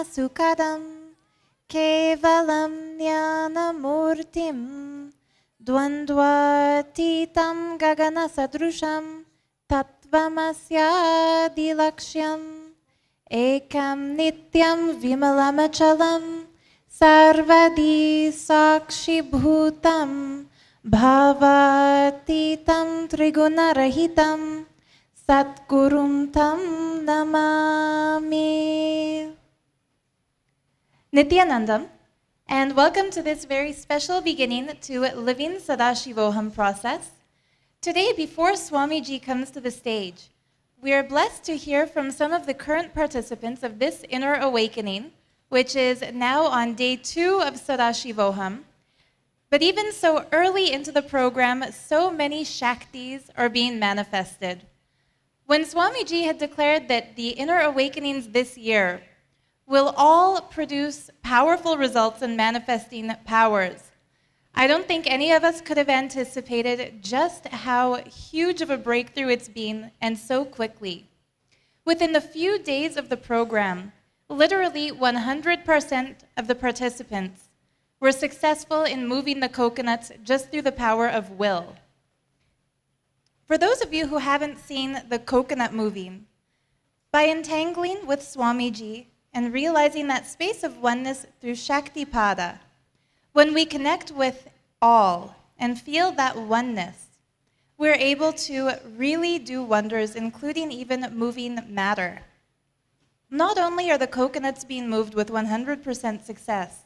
sukadam kevalam jnanamurtim dvandvatitam gagana sadrusham tattvamasyadilaksham ekam nityam vimalamachalam sarvadi sakshi bhutam bhavatitam trigunarahitam satgurum tam namami. Nityanandam, and welcome to this very special beginning to Living Sadashivoham process. Today, before Swamiji comes to the stage, we are blessed to hear from some of the current participants of this inner awakening, which is now on day 2 of Sadashivoham. But even so early into the program, so many Shaktis are being manifested. When Swamiji had declared that the inner awakenings this year will all produce powerful results in manifesting powers, I don't think any of us could have anticipated just how huge of a breakthrough it's been, and so quickly. Within the few days of the program, literally 100% of the participants were successful in moving the coconuts just through the power of will. For those of you who haven't seen the coconut moving, by entangling with Swamiji and realizing that space of oneness through Shaktipada, when we connect with all and feel that oneness, we're able to really do wonders, including even moving matter. Not only are the coconuts being moved with 100% success,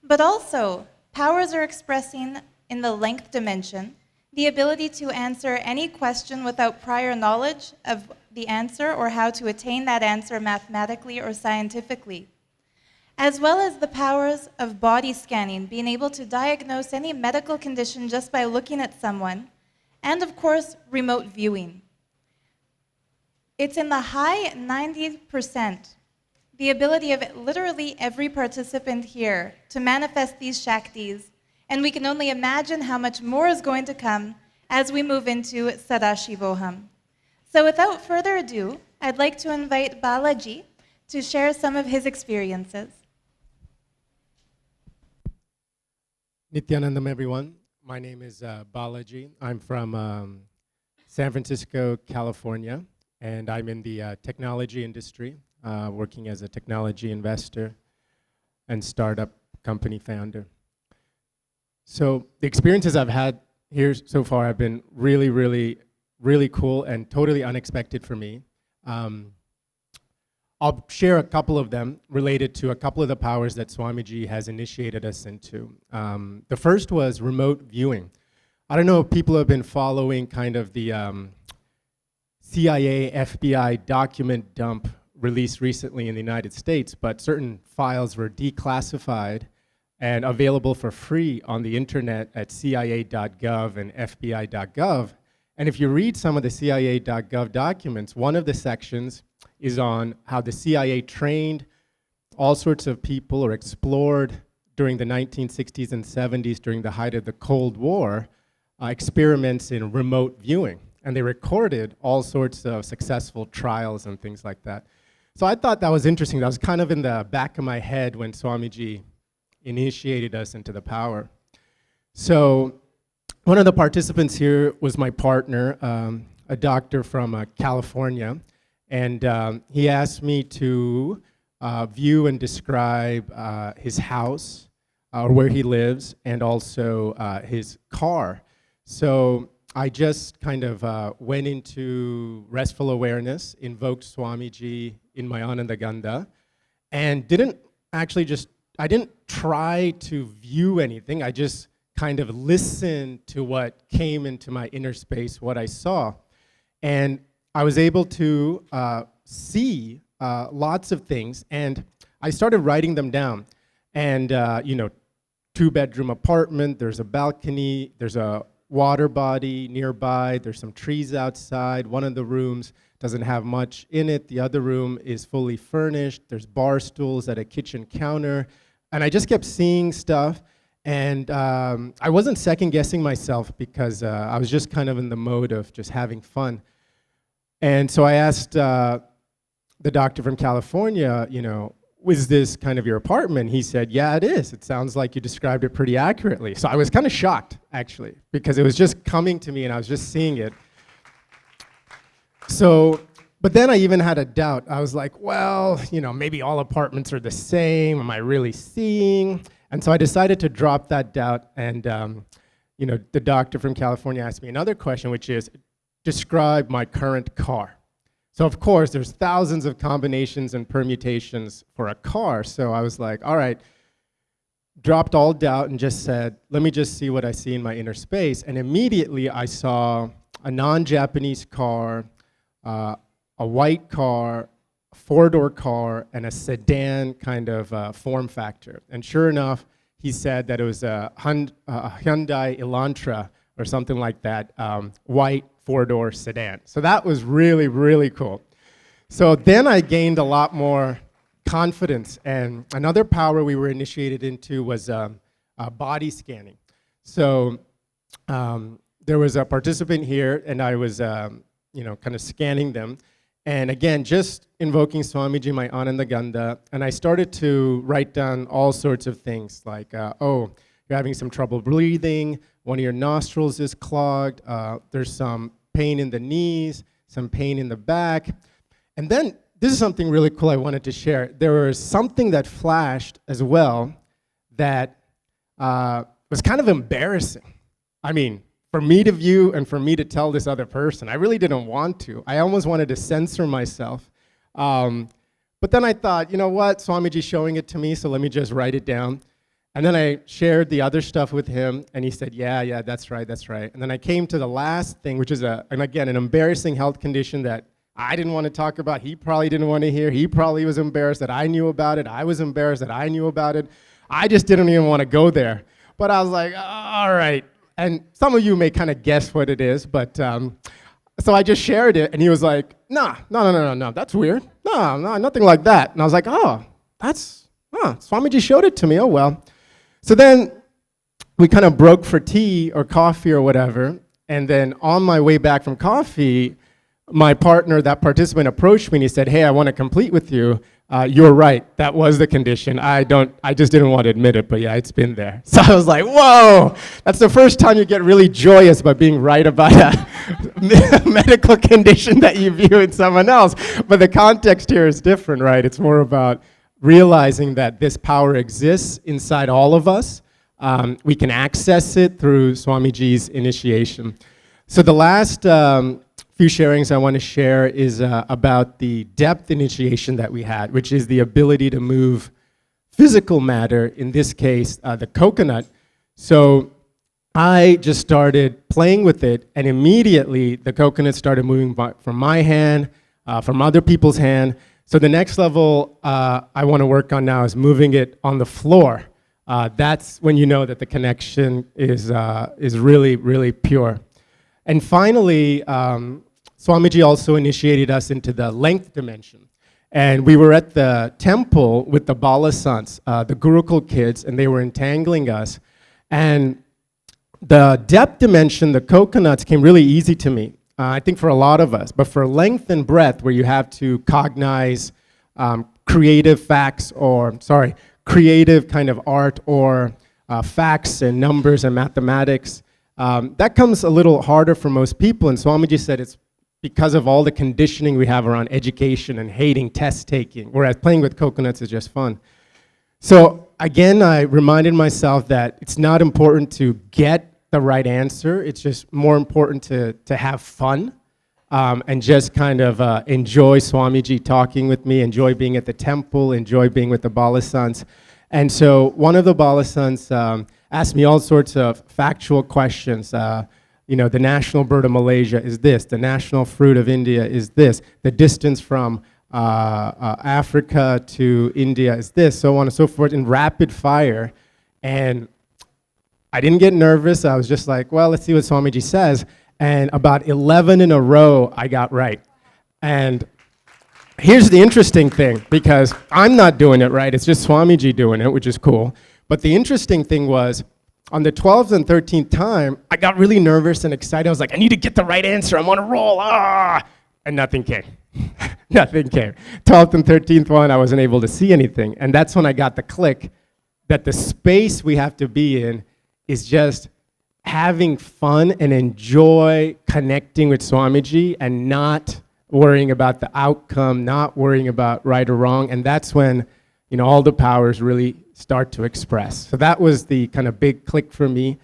but also powers are expressing in the length dimension the ability to answer any question without prior knowledge of the answer or how to attain that answer mathematically or scientifically, as well as the powers of body scanning, being able to diagnose any medical condition just by looking at someone, and of course, remote viewing. It's in the high 90%, the ability of literally every participant here to manifest these Shaktis, and we can only imagine how much more is going to come as we move into Sadashivoham. So without further ado, I'd like to invite Balaji to share some of his experiences. Nityanandam, everyone. My name is Balaji. I'm from San Francisco, California, and I'm in the technology industry, working as a technology investor and startup company founder. So the experiences I've had here so far have been really, really, really cool and totally unexpected for me. I'll share a couple of them related to a couple of the powers that Swamiji has initiated us into. The first was remote viewing. I don't know if people have been following kind of the CIA, FBI document dump released recently in the United States, but certain files were declassified and available for free on the internet at cia.gov and fbi.gov. And if you read some of the cia.gov documents, one of the sections is on how the CIA trained all sorts of people or explored during the 1960s and 70s during the height of the Cold War, experiments in remote viewing. And they recorded all sorts of successful trials and things like that. So I thought that was interesting. That was kind of in the back of my head when Swamiji initiated us into the power. So one of the participants here was my partner, a doctor from California, and he asked me to view and describe his house, or where he lives, and also his car. So I just kind of went into restful awareness, invoked Swamiji in my Anandagandha, and I didn't try to view anything. I just kind of listened to what came into my inner space, what I saw. And I was able to see lots of things, and I started writing them down. And, 2-bedroom apartment, there's a balcony, there's a water body nearby, there's some trees outside. One of the rooms doesn't have much in it. The other room is fully furnished. There's bar stools at a kitchen counter. And I just kept seeing stuff. And I wasn't second guessing myself because I was just kind of in the mode of just having fun. And so I asked the doctor from California, was this kind of your apartment? He said, yeah, it is. It sounds like you described it pretty accurately. So I was kind of shocked, actually, because it was just coming to me and I was just seeing it. So, but then I even had a doubt. I was like, well, maybe all apartments are the same. Am I really seeing? And so I decided to drop that doubt. And, the doctor from California asked me another question, which is, describe my current car. So of course, there's thousands of combinations and permutations for a car. So I was like, all right, dropped all doubt and just said, let me just see what I see in my inner space. And immediately I saw a non-Japanese car, a white car, a four-door car, and a sedan kind of form factor. And sure enough, he said that it was a Hyundai Elantra or something like that, white four-door sedan. So that was really, really cool. So then I gained a lot more confidence. And another power we were initiated into was body scanning. So there was a participant here, and I was kind of scanning them. And again, just invoking Swamiji, my Ananda Ganda, and I started to write down all sorts of things like, you're having some trouble breathing, one of your nostrils is clogged, there's some pain in the knees, some pain in the back. And then, this is something really cool I wanted to share. There was something that flashed as well that was kind of embarrassing. I mean, for me to view and for me to tell this other person. I really didn't want to. I almost wanted to censor myself. But then I thought, you know what, Swamiji's showing it to me, so let me just write it down. And then I shared the other stuff with him, and he said, yeah, that's right. And then I came to the last thing, which is, an embarrassing health condition that I didn't want to talk about. He probably didn't want to hear. He probably was embarrassed that I knew about it. I was embarrassed that I knew about it. I just didn't even want to go there. But I was like, all right. And some of you may kind of guess what it is, but so I just shared it, and he was like, no, that's weird. No, nothing like that. And I was like, Swamiji showed it to me, oh well. So then we kind of broke for tea or coffee or whatever, and then on my way back from coffee, my partner, that participant, approached me and he said, hey, I want to complete with you. You're right, that was the condition. I just didn't want to admit it, but yeah, it's been there. So I was like, whoa, that's the first time you get really joyous by being right about a medical condition that you view in someone else. But the context here is different, right? It's more about realizing that this power exists inside all of us. We can access it through Swamiji's initiation. So the last few sharings I want to share is about the depth initiation that we had, which is the ability to move physical matter, in this case, the coconut. So I just started playing with it, and immediately the coconut started moving from my hand, from other people's hand. So the next level I want to work on now is moving it on the floor. That's when you know that the connection is really, really pure. And finally, Swamiji also initiated us into the length dimension. And we were at the temple with the Balasants, the Gurukul kids, and they were entangling us. And the depth dimension, the coconuts, came really easy to me, I think for a lot of us. But for length and breadth, where you have to cognize creative kind of art or facts and numbers and mathematics, that comes a little harder for most people, and Swamiji said it's because of all the conditioning we have around education and hating test taking, whereas playing with coconuts is just fun. So again, I reminded myself that it's not important to get the right answer, it's just more important to have fun and just kind of enjoy Swamiji talking with me, enjoy being at the temple, enjoy being with the Balasants. And so one of the Balasants asked me all sorts of factual questions. The national bird of Malaysia is this, the national fruit of India is this, the distance from Africa to India is this, so on and so forth, in rapid fire. And I didn't get nervous. I was just like, well, let's see what Swamiji says. And about 11 in a row, I got right. And here's the interesting thing, because I'm not doing it right, it's just Swamiji doing it, which is cool. But the interesting thing was, on the 12th and 13th time, I got really nervous and excited. I was like, I need to get the right answer. I'm on a roll. And nothing came. Nothing came. 12th and 13th one, I wasn't able to see anything. And that's when I got the click that the space we have to be in is just having fun and enjoy connecting with Swamiji and not worrying about the outcome, not worrying about right or wrong. And that's when, all the powers really start to express. So that was the kind of big click for me,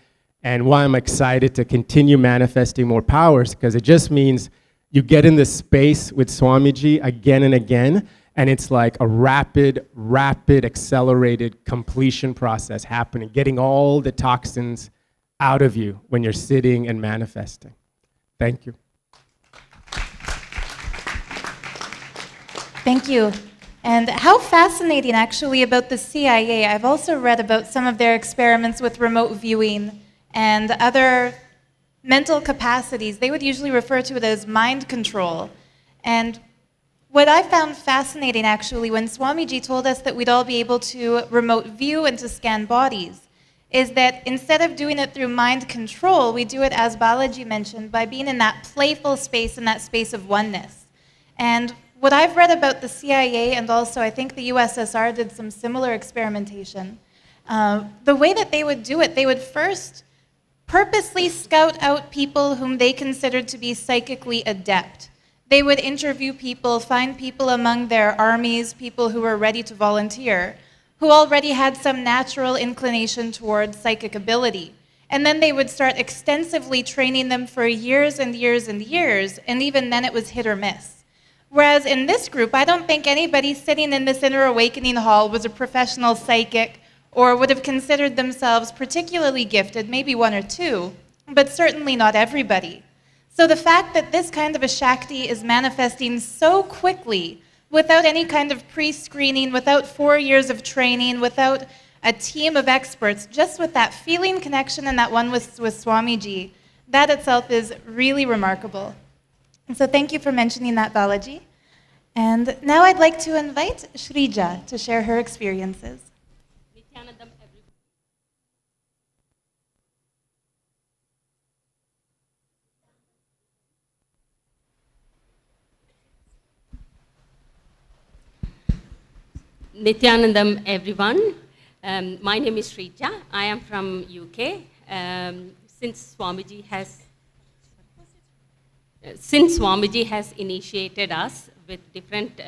and why I'm excited to continue manifesting more powers, because it just means you get in this space with Swamiji again and again, and it's like a rapid, accelerated completion process happening, getting all the toxins out of you when you're sitting and manifesting. Thank you. Thank you. And how fascinating, actually, about the CIA. I've also read about some of their experiments with remote viewing and other mental capacities. They would usually refer to it as mind control. And what I found fascinating, actually, when Swamiji told us that we'd all be able to remote view and to scan bodies, is that instead of doing it through mind control, we do it, as Balaji mentioned, by being in that playful space, in that space of oneness. And what I've read about the CIA, and also I think the USSR did some similar experimentation, the way that they would do it, they would first purposely scout out people whom they considered to be psychically adept. They would interview people, find people among their armies, people who were ready to volunteer, who already had some natural inclination towards psychic ability. And then they would start extensively training them for years and years and years, and even then it was hit or miss. Whereas in this group, I don't think anybody sitting in this inner awakening hall was a professional psychic or would have considered themselves particularly gifted, maybe one or two, but certainly not everybody. So the fact that this kind of a Shakti is manifesting so quickly, without any kind of pre-screening, without 4 years of training, without a team of experts, just with that feeling connection and that one with Swamiji, that itself is really remarkable. And so thank you for mentioning that, Balaji. And now I'd like to invite Shrija to share her experiences. Nityanandam, everyone. My name is Shrija. I am from UK. Since Swamiji has initiated us with different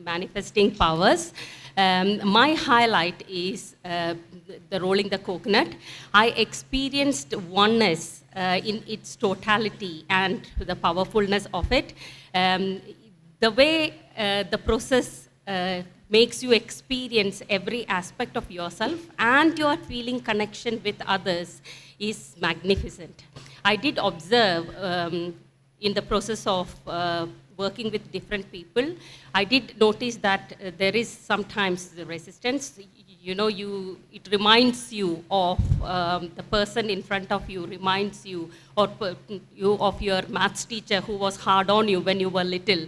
manifesting powers, my highlight is the rolling the coconut. I experienced oneness in its totality and the powerfulness of it. The way the process makes you experience every aspect of yourself and your feeling connection with others is magnificent. I did observe in the process of working with different people, I did notice that there is sometimes the resistance. It reminds you of the person in front of you, reminds you of your maths teacher who was hard on you when you were little.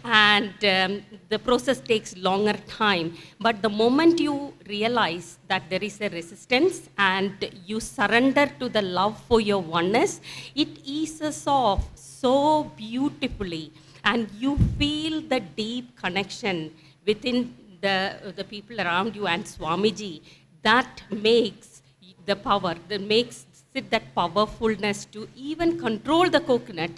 And the process takes longer time. But the moment you realize that there is a resistance and you surrender to the love for your oneness, it eases off so beautifully. And you feel the deep connection within the people around you and Swamiji. That makes the power, that makes it that powerfulness to even control the coconut.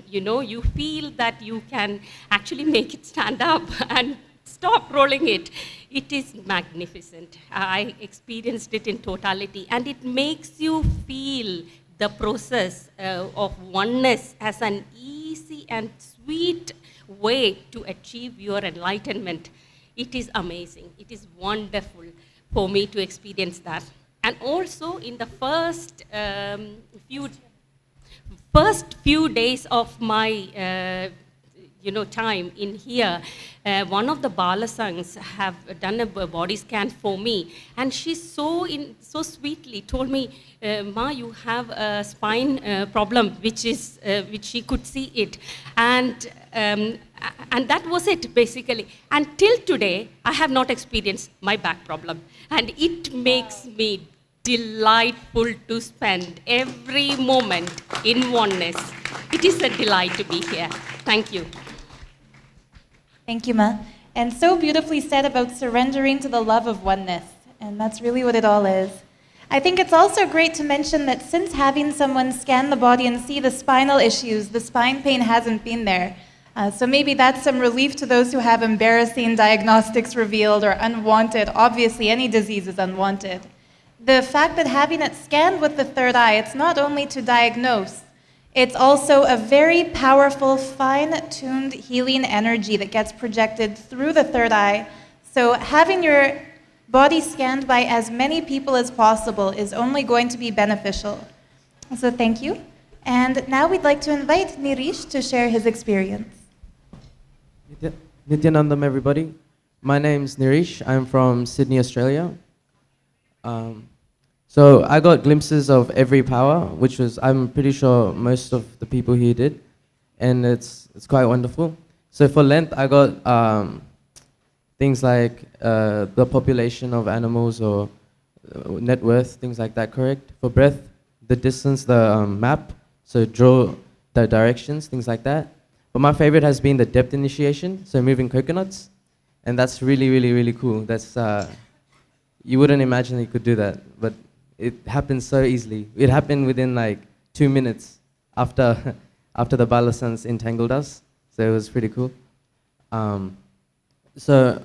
You feel that you can actually make it stand up and stop rolling it. It is magnificent. I experienced it in totality, and it makes you feel the process of oneness as an easy and sweet way to achieve your enlightenment. It is amazing. It is wonderful for me to experience that. And also in the first few days of my time in here, one of the Balasangs have done a body scan for me, and she so sweetly told me, "Ma, you have a spine problem," which she could see it, and that was it basically. Until today, I have not experienced my back problem, and it makes me delightful to spend every moment in oneness. It is a delight to be here. Thank you. Thank you, Ma. And so beautifully said about surrendering to the love of oneness. And that's really what it all is. I think it's also great to mention that since having someone scan the body and see the spinal issues, the spine pain hasn't been there. So maybe that's some relief to those who have embarrassing diagnostics revealed or unwanted. Obviously, any disease is unwanted. The fact that having it scanned with the third eye, it's not only to diagnose, it's also a very powerful, fine-tuned healing energy that gets projected through the third eye. So having your body scanned by as many people as possible is only going to be beneficial. So thank you. And now we'd like to invite Nirish to share his experience. Nityanandam, everybody. My name's Nirish. I'm from Sydney, Australia. So I got glimpses of every power, which was, I'm pretty sure most of the people here did, and it's quite wonderful. So for length, I got things like the population of animals or net worth, things like that, correct? For breadth, the distance, the map, so draw the directions, things like that. But my favorite has been the depth initiation, so moving coconuts, and that's really, really, really cool. That's you wouldn't imagine you could do that, but it happened so easily. It happened within like 2 minutes after the balasans entangled us, so it was pretty cool. So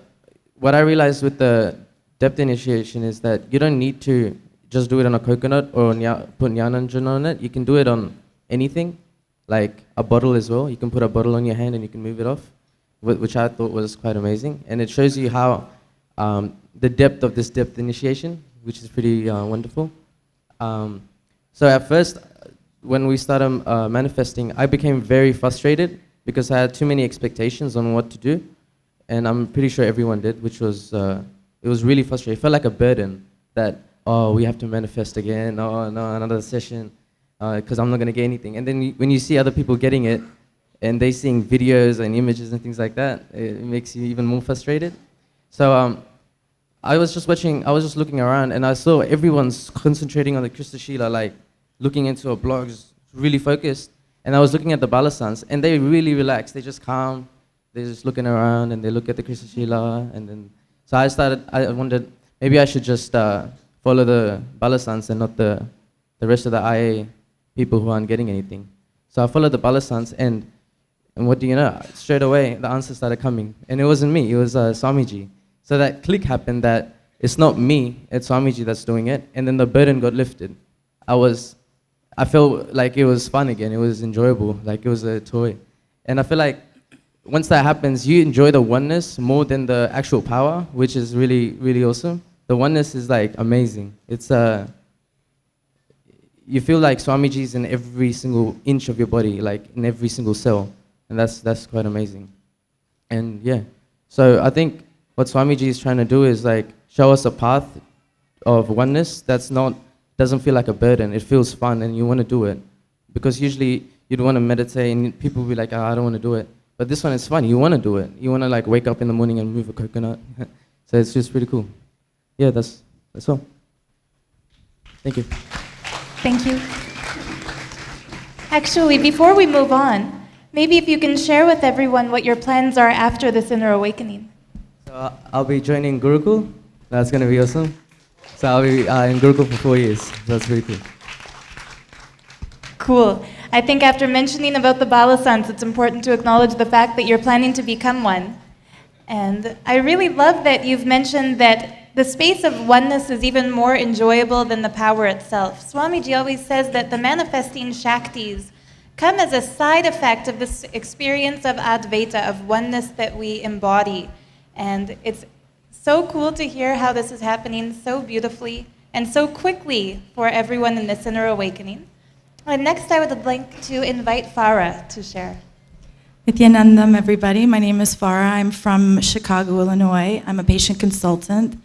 what I realized with the depth initiation is that you don't need to just do it on a coconut or put Nyananjan on it. You can do it on anything, like a bottle as well. You can put a bottle on your hand and you can move it off, which I thought was quite amazing. And it shows you how the depth of this depth initiation, which is pretty wonderful. So at first, when we started manifesting, I became very frustrated because I had too many expectations on what to do. And I'm pretty sure everyone did, which was, it was really frustrating. It felt like a burden that, oh, we have to manifest again, oh no, another session, because I'm not going to get anything. And then when you see other people getting it, and they seeing videos and images and things like that, it makes you even more frustrated. So I was just looking around, and I saw everyone's concentrating on the Krista Shila, like looking into a blog, just really focused. And I was looking at the balasans, and they really relaxed. They just calm. They're just looking around, and they look at the Krista Shila, and then so I wondered, maybe I should just follow the balasans and not the rest of the IA people who aren't getting anything. So I followed the balasans, and what do you know? Straight away, the answers started coming. And it wasn't me, it was Swamiji. So that click happened that it's not me, it's Swamiji that's doing it, and then the burden got lifted. I felt like it was fun again, it was enjoyable, like it was a toy. And I feel like once that happens, you enjoy the oneness more than the actual power, which is really, really awesome. The oneness is like amazing. It's you feel like Swamiji's in every single inch of your body, like in every single cell, and that's quite amazing. And yeah, so I think what Swamiji is trying to do is like show us a path of oneness doesn't feel like a burden. It feels fun, and you want to do it, because usually you'd want to meditate, and people will be like, oh, I don't want to do it. But this one is fun. You want to do it. You want to like wake up in the morning and move a coconut. So it's just pretty cool. Yeah, that's all. Thank you. Thank you. Actually, before we move on, maybe if you can share with everyone what your plans are after this inner awakening. So I'll be joining Gurukul. That's going to be awesome. So I'll be in Gurukul for 4 years. So that's pretty cool. Cool. I think after mentioning about the balasans, it's important to acknowledge the fact that you're planning to become one. And I really love that you've mentioned that the space of oneness is even more enjoyable than the power itself. Swamiji always says that the manifesting Shaktis come as a side effect of this experience of Advaita, of oneness that we embody. And it's so cool to hear how this is happening so beautifully and so quickly for everyone in this inner awakening. And next, I would like to invite Farah to share. Nityanandam, everybody. My name is Farah. I'm from Chicago, Illinois. I'm a patient consultant.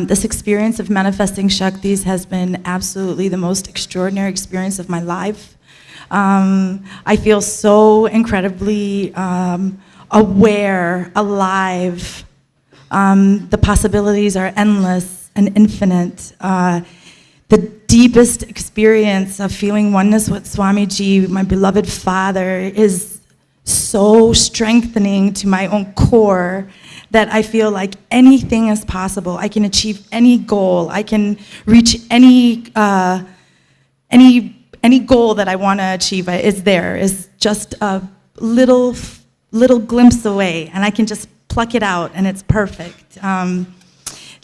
This experience of manifesting Shaktis has been absolutely the most extraordinary experience of my life. I feel so incredibly aware, alive. The possibilities are endless and infinite. The deepest experience of feeling oneness with Swamiji, my beloved father, is so strengthening to my own core that I feel like anything is possible. I can achieve any goal. I can reach any goal that I want to achieve. Is there. Is just a little glimpse away, and I can just pluck it out, and it's perfect.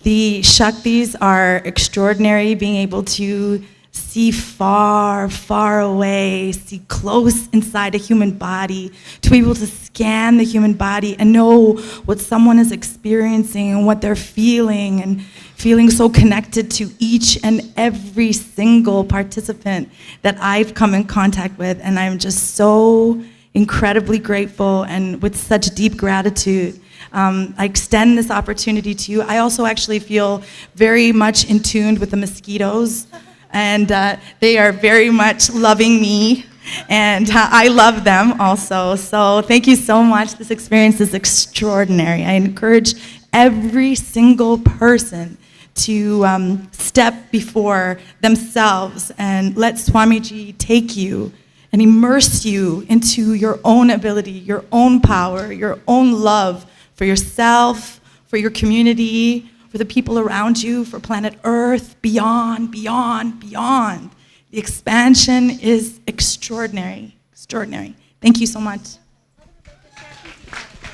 The Shaktis are extraordinary, being able to see far, far away, see close inside a human body, to be able to scan the human body and know what someone is experiencing and what they're feeling, and feeling so connected to each and every single participant that I've come in contact with. And I'm just so incredibly grateful and with such deep gratitude. I extend this opportunity to you. I also actually feel very much in tune with the mosquitoes, and they are very much loving me, and I love them also. So thank you so much. This experience is extraordinary. I encourage every single person to step before themselves and let Swamiji take you and immerse you into your own ability, your own power, your own love for yourself, for your community, for the people around you, for planet Earth, beyond, beyond, beyond. The expansion is extraordinary, extraordinary. Thank you so much.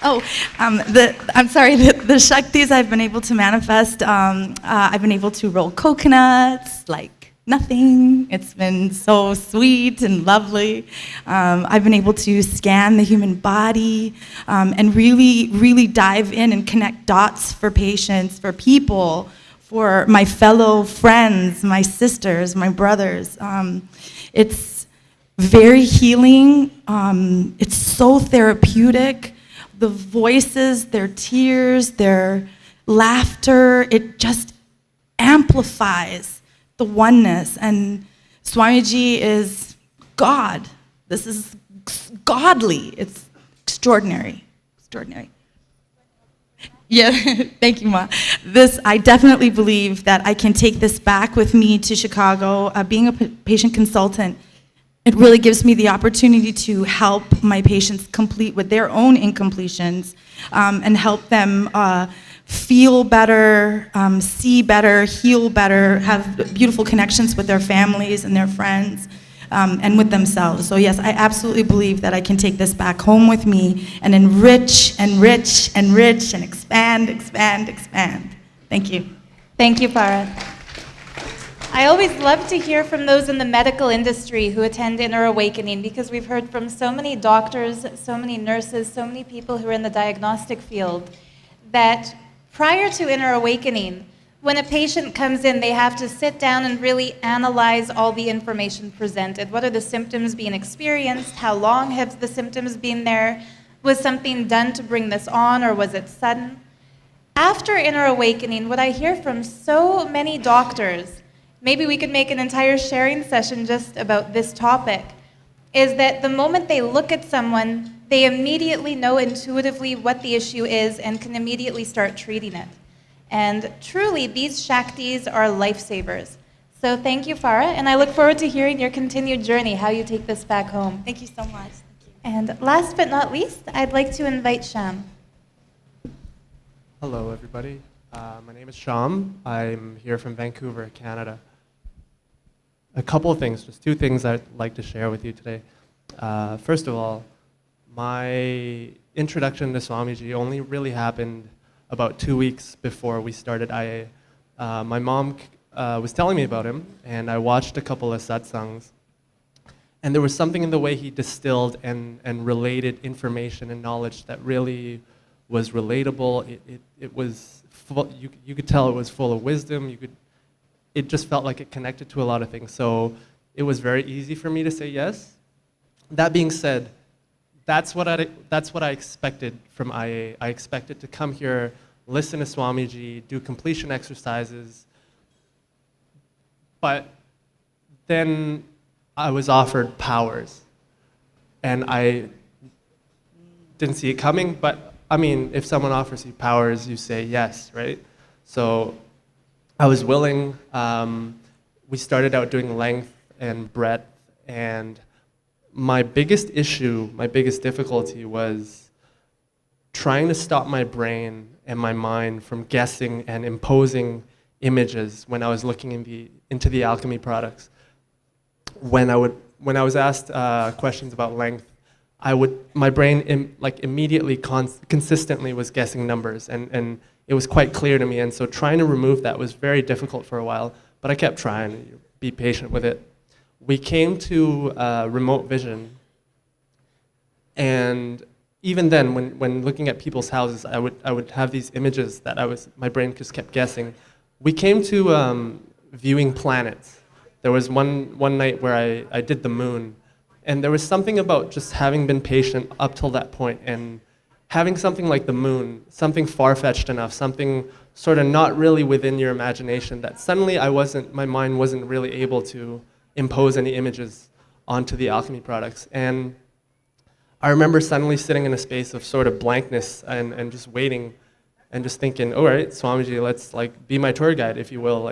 Oh, I'm sorry, the Shaktis I've been able to manifest, I've been able to roll coconuts like nothing. It's been so sweet and lovely. I've been able to scan the human body and really, really dive in and connect dots for patients, for people, for my fellow friends, my sisters, my brothers. It's very healing. It's so therapeutic. The voices, their tears, their laughter, it just amplifies the oneness. And Swamiji is God. This is godly. It's extraordinary, extraordinary. Yeah, thank you, Ma. I definitely believe that I can take this back with me to Chicago. Being a patient consultant, it really gives me the opportunity to help my patients complete with their own incompletions and help them feel better, see better, heal better, have beautiful connections with their families and their friends and with themselves. So yes, I absolutely believe that I can take this back home with me and enrich, enrich, enrich, and expand, expand, expand. Thank you. Thank you, Farah. I always love to hear from those in the medical industry who attend Inner Awakening, because we've heard from so many doctors, so many nurses, so many people who are in the diagnostic field, that prior to Inner Awakening, when a patient comes in, they have to sit down and really analyze all the information presented. What are the symptoms being experienced? How long have the symptoms been there? Was something done to bring this on, or was it sudden? After Inner Awakening, what I hear from so many doctors, maybe we could make an entire sharing session just about this topic, is that the moment they look at someone, they immediately know intuitively what the issue is and can immediately start treating it. And truly, these Shaktis are lifesavers. So thank you, Farah, and I look forward to hearing your continued journey, how you take this back home. Thank you so much. Thank you. And last but not least, I'd like to invite Sham. Hello, everybody. My name is Sham. I'm here from Vancouver, Canada. A couple of things, just two things I'd like to share with you today. First of all, my introduction to Swamiji only really happened about 2 weeks before we started IA. My mom was telling me about him, and I watched a couple of satsangs. And there was something in the way he distilled and related information and knowledge that really was relatable. It was full, you could tell it was full of wisdom. It just felt like it connected to a lot of things. So it was very easy for me to say yes. That being said, that's what I expected from IA. I expected to come here, listen to Swamiji, do completion exercises. But then I was offered powers. And I didn't see it coming, but I mean, if someone offers you powers, you say yes, right? So I was willing. We started out doing length and breadth, and my biggest issue, my biggest difficulty was trying to stop my brain and my mind from guessing and imposing images when I was looking into the alchemy products. When I was asked questions about length, my brain immediately consistently was guessing numbers, and it was quite clear to me. And so trying to remove that was very difficult for a while, but I kept trying to be patient with it. We came to remote vision, and even then, when looking at people's houses, I would have these images that my brain just kept guessing. We came to viewing planets. There was one night where I did the moon, and there was something about just having been patient up till that point and having something like the moon, something far-fetched enough, something sort of not really within your imagination, that suddenly my mind wasn't really able to impose any images onto the alchemy products. And I remember suddenly sitting in a space of sort of blankness and just waiting and just thinking, all right, Swamiji, let's be my tour guide, if you will,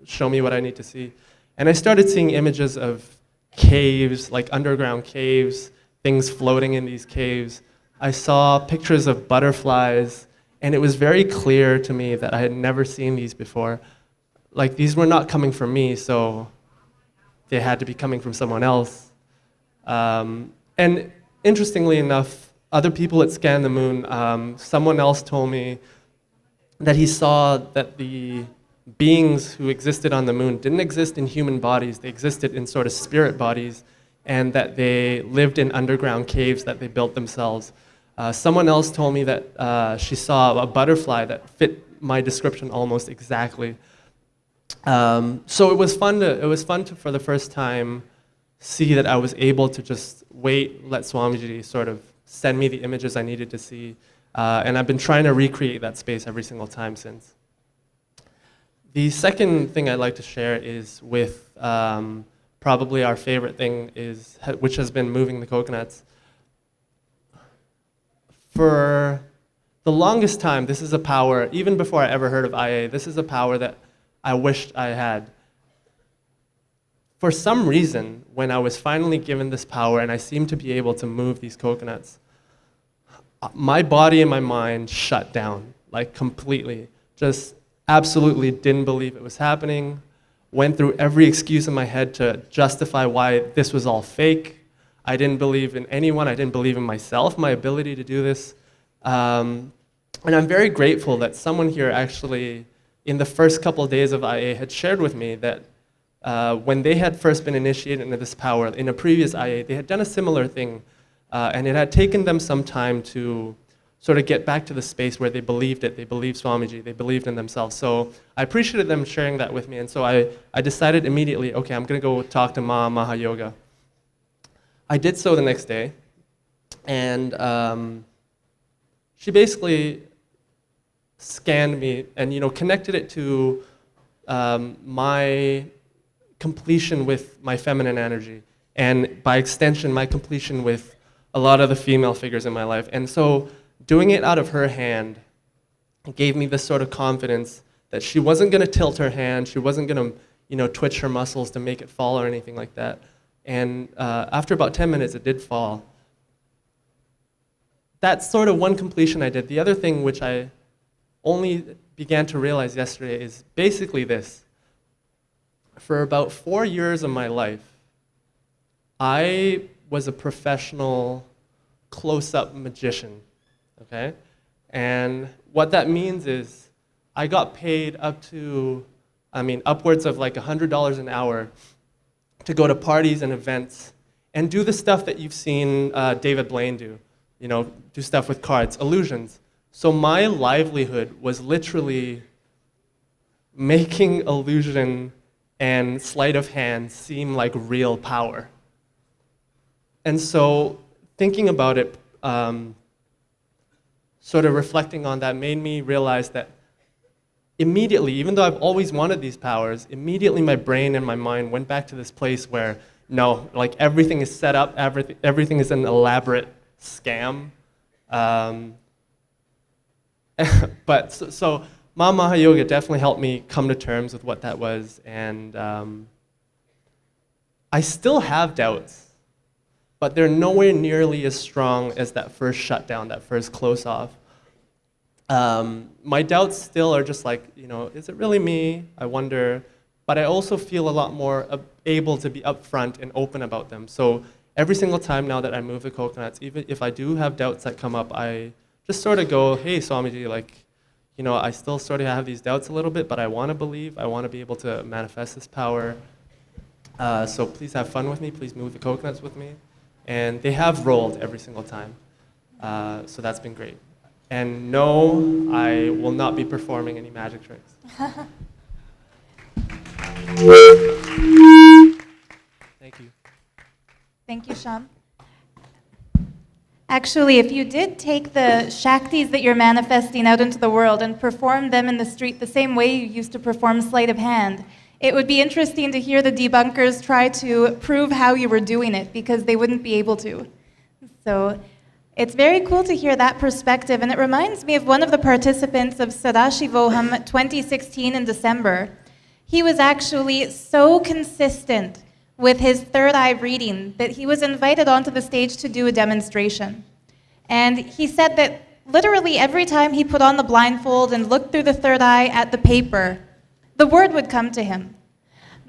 show me what I need to see. And I started seeing images of caves, underground caves, things floating in these caves. I saw pictures of butterflies, and it was very clear to me that I had never seen these before. These were not coming from me, so they had to be coming from someone else. And interestingly enough, other people that scanned the moon, someone else told me that he saw that the beings who existed on the moon didn't exist in human bodies, they existed in sort of spirit bodies, and that they lived in underground caves that they built themselves. Someone else told me that she saw a butterfly that fit my description almost exactly. So it was fun to, for the first time, see that I was able to just let Swamiji sort of send me the images I needed to see. And I've been trying to recreate that space every single time since. The second thing I'd like to share is with probably our favorite thing, which has been moving the coconuts. For the longest time, this is a power, even before I ever heard of IA, this is a power that I wished I had. For some reason, when I was finally given this power and I seemed to be able to move these coconuts, my body and my mind shut down, completely. Just absolutely didn't believe it was happening. Went through every excuse in my head to justify why this was all fake. I didn't believe in anyone. I didn't believe in myself, my ability to do this. And I'm very grateful that someone here actually, in the first couple of days of IA, had shared with me that when they had first been initiated into this power in a previous IA, they had done a similar thing. And it had taken them some time to sort of get back to the space where they believed it. They believed Swamiji. They believed in themselves. So I appreciated them sharing that with me. And so I decided immediately, okay, I'm going to go talk to Maha Yoga. I did so the next day. And she basically scanned me and connected it to my completion with my feminine energy. And by extension, my completion with a lot of the female figures in my life. And so doing it out of her hand gave me this sort of confidence that she wasn't going to tilt her hand, she wasn't going to twitch her muscles to make it fall or anything like that. And after about 10 minutes, it did fall. That's sort of one completion I did. The other thing which I only began to realize yesterday is basically this. For about 4 years of my life, I was a professional close-up magician, okay? And what that means is I got paid upwards of $100 an hour to go to parties and events and do the stuff that you've seen David Blaine do, do stuff with cards, illusions. So my livelihood was literally making illusion and sleight of hand seem like real power. And so thinking about it, sort of reflecting on that made me realize that immediately, even though I've always wanted these powers, immediately my brain and my mind went back to this place where, no, everything is set up, everything is an elaborate scam. So Maha Yoga definitely helped me come to terms with what that was, and I still have doubts. but they're nowhere nearly as strong as that first shutdown, that first close off. My doubts still are just like, is it really me? I wonder. But I also feel a lot more able to be upfront and open about them. So every single time now that I move the coconuts, even if I do have doubts that come up, I just sort of go, hey, Swamiji, I still sort of have these doubts a little bit, but I want to believe, I want to be able to manifest this power. So please have fun with me, please move the coconuts with me. And they have rolled every single time. So that's been great. And no, I will not be performing any magic tricks. Thank you. Thank you, Sham. Actually, if you did take the Shaktis that you're manifesting out into the world and perform them in the street the same way you used to perform sleight of hand, it would be interesting to hear the debunkers try to prove how you were doing it, because they wouldn't be able to. So it's very cool to hear that perspective, and it reminds me of one of the participants of Sadashivoham 2016 in December. He was actually so consistent with his third eye reading that he was invited onto the stage to do a demonstration. And he said that literally every time he put on the blindfold and looked through the third eye at the paper, the word would come to him.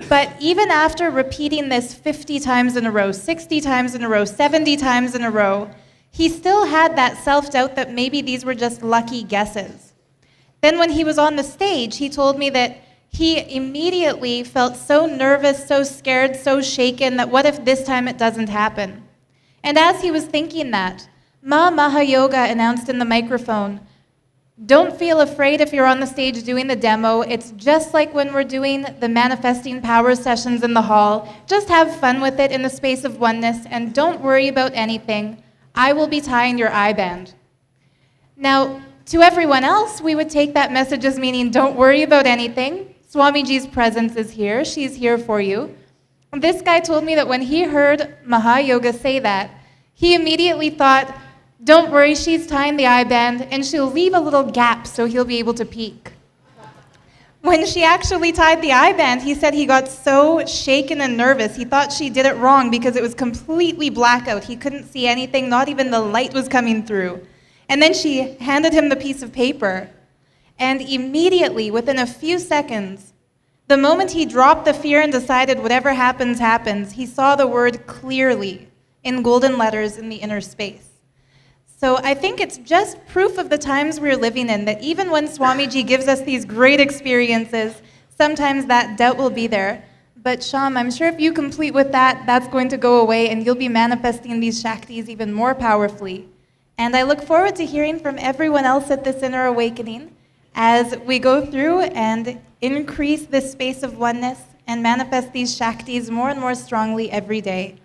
But even after repeating this 50 times in a row, 60 times in a row, 70 times in a row, he still had that self-doubt that maybe these were just lucky guesses. Then when he was on the stage, he told me that he immediately felt so nervous, so scared, so shaken that what if this time it doesn't happen? And as he was thinking that, Ma Mahayoga announced in the microphone, "Don't feel afraid if you're on the stage doing the demo. It's just like when we're doing the manifesting power sessions in the hall. Just have fun with it in the space of oneness and don't worry about anything. I will be tying your eye band." Now, to everyone else, we would take that message as meaning don't worry about anything. Swamiji's presence is here. She's here for you. This guy told me that when he heard Mahayoga say that, he immediately thought, don't worry, she's tying the eye band and she'll leave a little gap so he'll be able to peek. When she actually tied the eye band, he said he got so shaken and nervous. He thought she did it wrong because it was completely blackout. He couldn't see anything, not even the light was coming through. And then she handed him the piece of paper. And immediately, within a few seconds, the moment he dropped the fear and decided whatever happens, happens, he saw the word clearly in golden letters in the inner space. So I think it's just proof of the times we're living in, that even when Swamiji gives us these great experiences, sometimes that doubt will be there. But Sham, I'm sure if you complete with that, that's going to go away and you'll be manifesting these Shaktis even more powerfully. And I look forward to hearing from everyone else at this inner awakening as we go through and increase this space of oneness and manifest these Shaktis more and more strongly every day.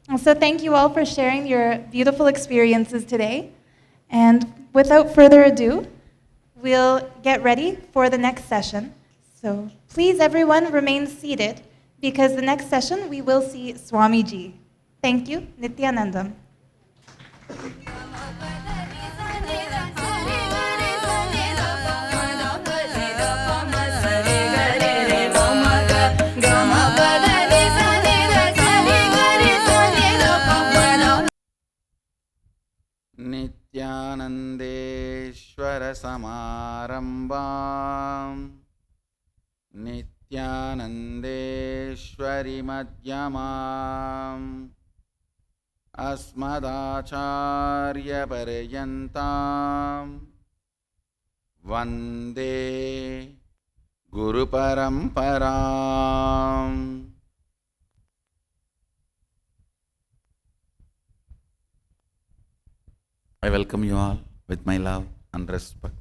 And so thank you all for sharing your beautiful experiences today. And without further ado, we'll get ready for the next session. So please, everyone, remain seated, because the next session we will see Swamiji. Thank you. Nityanandam. नित्यानन्देश्वर समारम्भाम् नित्यानन्देश्वरि मध्यमाम् अस्मदाचार्यपर्यन्ताम् वन्दे गुरुपरम्पराम्। I welcome you all with my love and respect.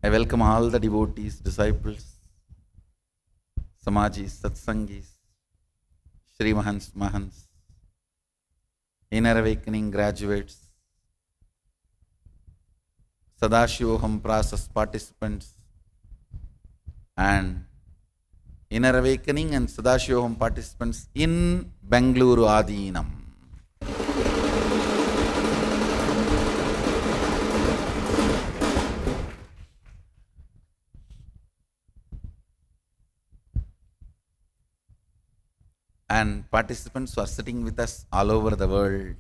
I welcome all the devotees, disciples, Samajis, Satsangis, Shri Mahants, Mahants, Inner Awakening graduates, Sadashivoham process participants, and Inner Awakening and Sadashivoham participants in Bengaluru Adinam. and participants who are sitting with us all over the world.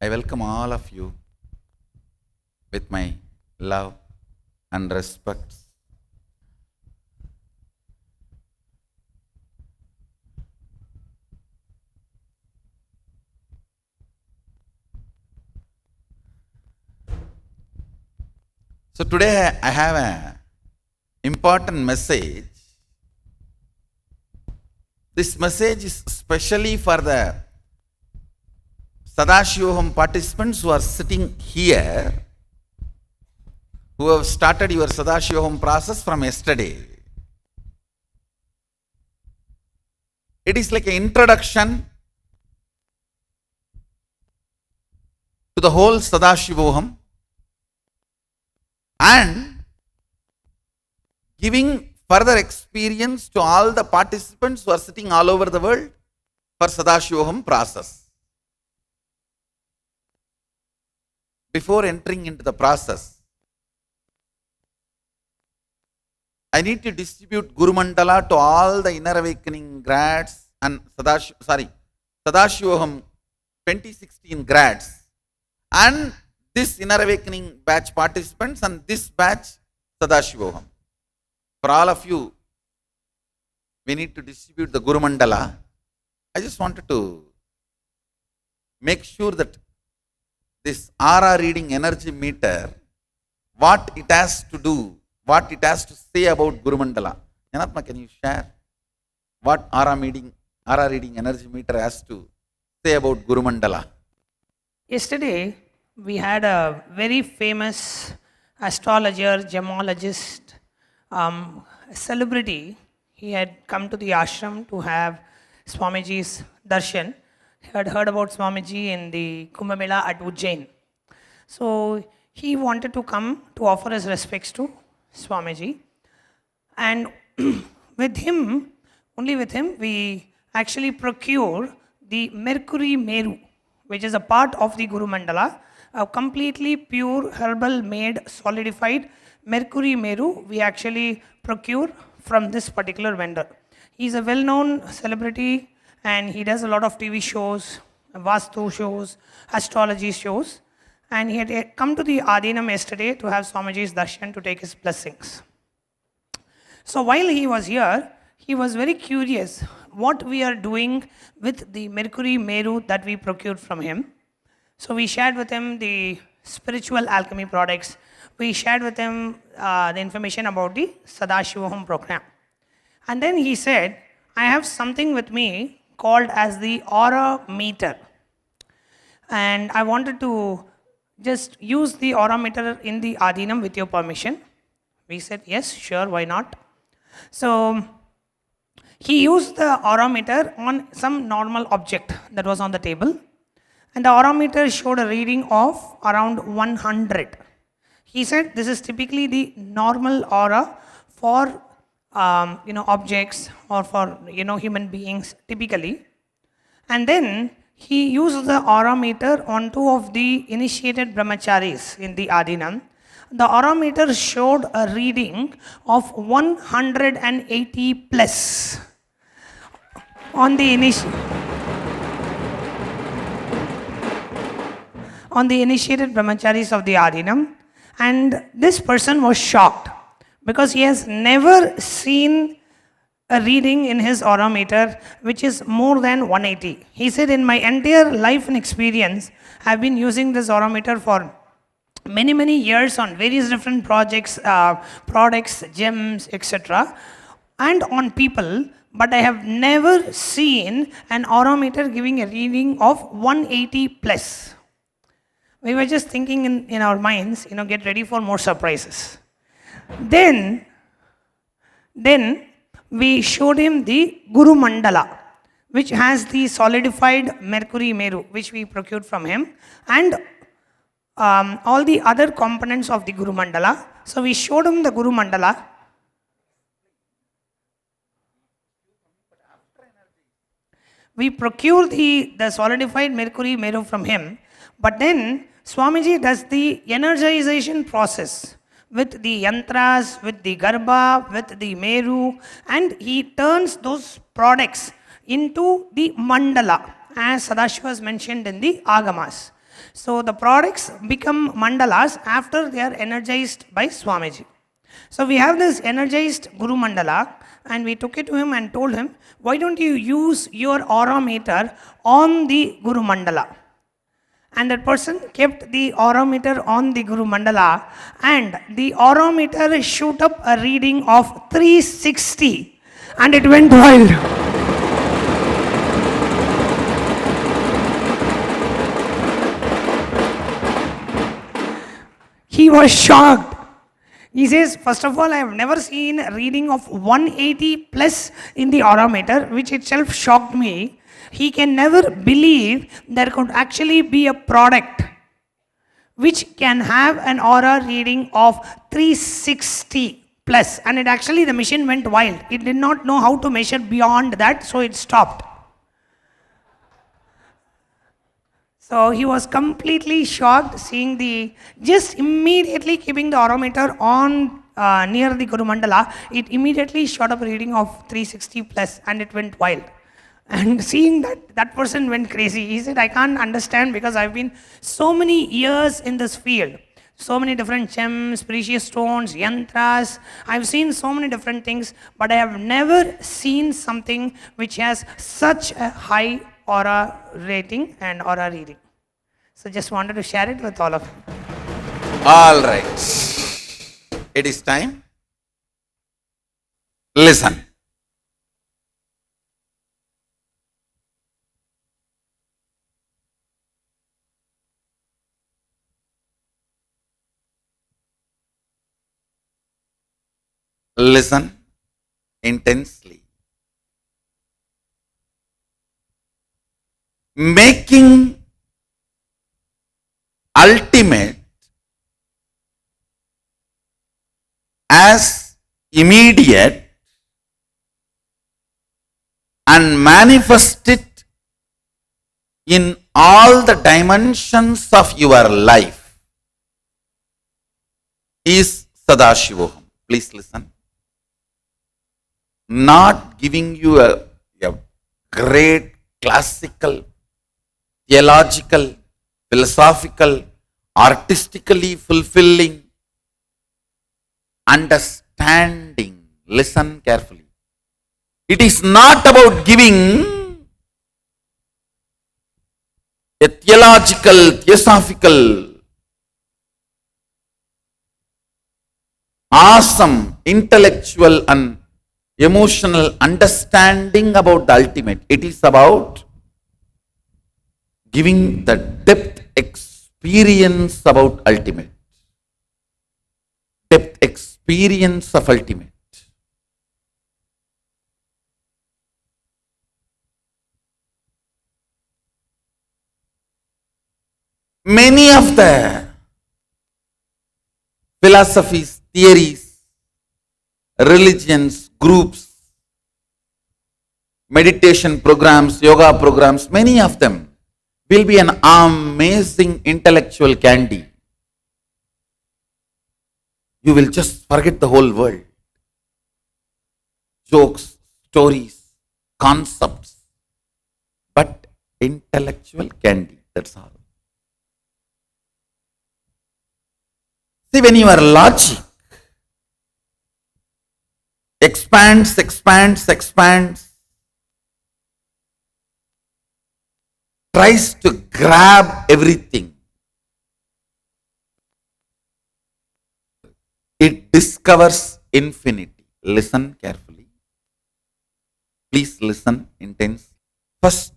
I welcome all of you with my love and respect. So today I have an important message. This message is especially for the Sadashivoham participants who are sitting here, who have started your Sadashivoham process from yesterday. It is like an introduction to the whole Sadashivoham and giving further experience to all the participants who are sitting all over the world for Sadashivoham process. Before entering into the process, I need to distribute Guru Mandala to all the inner awakening grads and Sadashivoham 2016 grads and this inner awakening batch participants and this batch Sadashivoham. For all of you, we need to distribute the Guru Mandala. I just wanted to make sure that this aura reading energy meter, what it has to do, what it has to say about Guru Mandala. Janatma, can you share what aura reading energy meter has to say about Guru Mandala? Yesterday, we had a very famous astrologer, gemologist, celebrity. He had come to the ashram to have Swamiji's darshan. He had heard about Swamiji in the Kumbh Mela at Ujjain. So he wanted to come to offer his respects to Swamiji. And with him, only with him, we actually procure the Mercury Meru, which is a part of the Guru Mandala, a completely pure herbal made solidified Mercury Meru we actually procure from this particular vendor. He's a well-known celebrity and he does a lot of TV shows, Vastu shows, astrology shows, and he had come to the Adinam yesterday to have Swamiji's darshan to take his blessings. So while he was here, he was very curious what we are doing with the Mercury Meru that we procured from him. So we shared with him the spiritual alchemy products. We shared with him the information about the Sadashivoham program. And then he said, I have something with me called as the aura meter. And I wanted to just use the aura meter in the Adinam with your permission. We said, yes, sure, why not? So he used the aura meter on some normal object that was on the table. And the aura meter showed a reading of around 100. He said this is typically the normal aura for objects or for human beings typically. And then he used the aura meter on two of the initiated brahmacharis in the Adinam. The aura meter showed a reading of 180 plus on the initiated brahmacharis of the Adinam. And this person was shocked because he has never seen a reading in his aura meter which is more than 180. He said, in my entire life and experience, I have been using this aura meter for many years on various different projects, products, gems, etc. and on people, but I have never seen an aura meter giving a reading of 180 plus. We were just thinking in our minds, get ready for more surprises. Then we showed him the Guru Mandala, which has the solidified Mercury Meru, which we procured from him, and all the other components of the Guru Mandala. So we showed him the Guru Mandala. we procure the solidified mercury meru from him, but then Swamiji does the energization process with the yantras, with the garba, with the meru, and he turns those products into the mandala, as Sadashiva has mentioned in the Agamas. So the products become mandalas after they are energized by Swamiji. So we have this energized Guru Mandala, and we took it to him and told him, why don't you use your aura meter on the Guru Mandala? And that person kept the aura meter on the Guru Mandala, and the aura meter shoot up a reading of 360, and it went wild. He was shocked. He says, first of all, I have never seen a reading of 180 plus in the aura meter, which itself shocked me. He can never believe there could actually be a product which can have an aura reading of 360 plus. And it actually, the machine went wild. It did not know how to measure beyond that, so it stopped. So he was completely shocked seeing just immediately keeping the arometer on near the Guru Mandala, it immediately shot up a reading of 360 plus, and it went wild. And seeing that person went crazy. He said, I can't understand, because I've been so many years in this field. So many different gems, precious stones, yantras. I've seen so many different things, but I have never seen something which has such a high aura rating and aura reading. So just wanted to share it with all of you. All right. It is time. Listen. Listen intensely. Making ultimate as immediate and manifest it in all the dimensions of your life is Sadashivoham. Please listen. Not giving you a great classical, theological, philosophical, artistically fulfilling understanding. Listen carefully. It is not about giving a theological, theosophical, awesome, intellectual and emotional understanding about the ultimate. It is about giving the depth experience about ultimate. Depth experience of ultimate. Many of the philosophies, theories, religions, groups, meditation programs, yoga programs, many of them will be an amazing intellectual candy. You will just forget the whole world. Jokes, stories, concepts, but intellectual candy, that's all. See, when your logic expands, tries to grab everything, it discovers infinity. Listen carefully. Please listen intensely. First,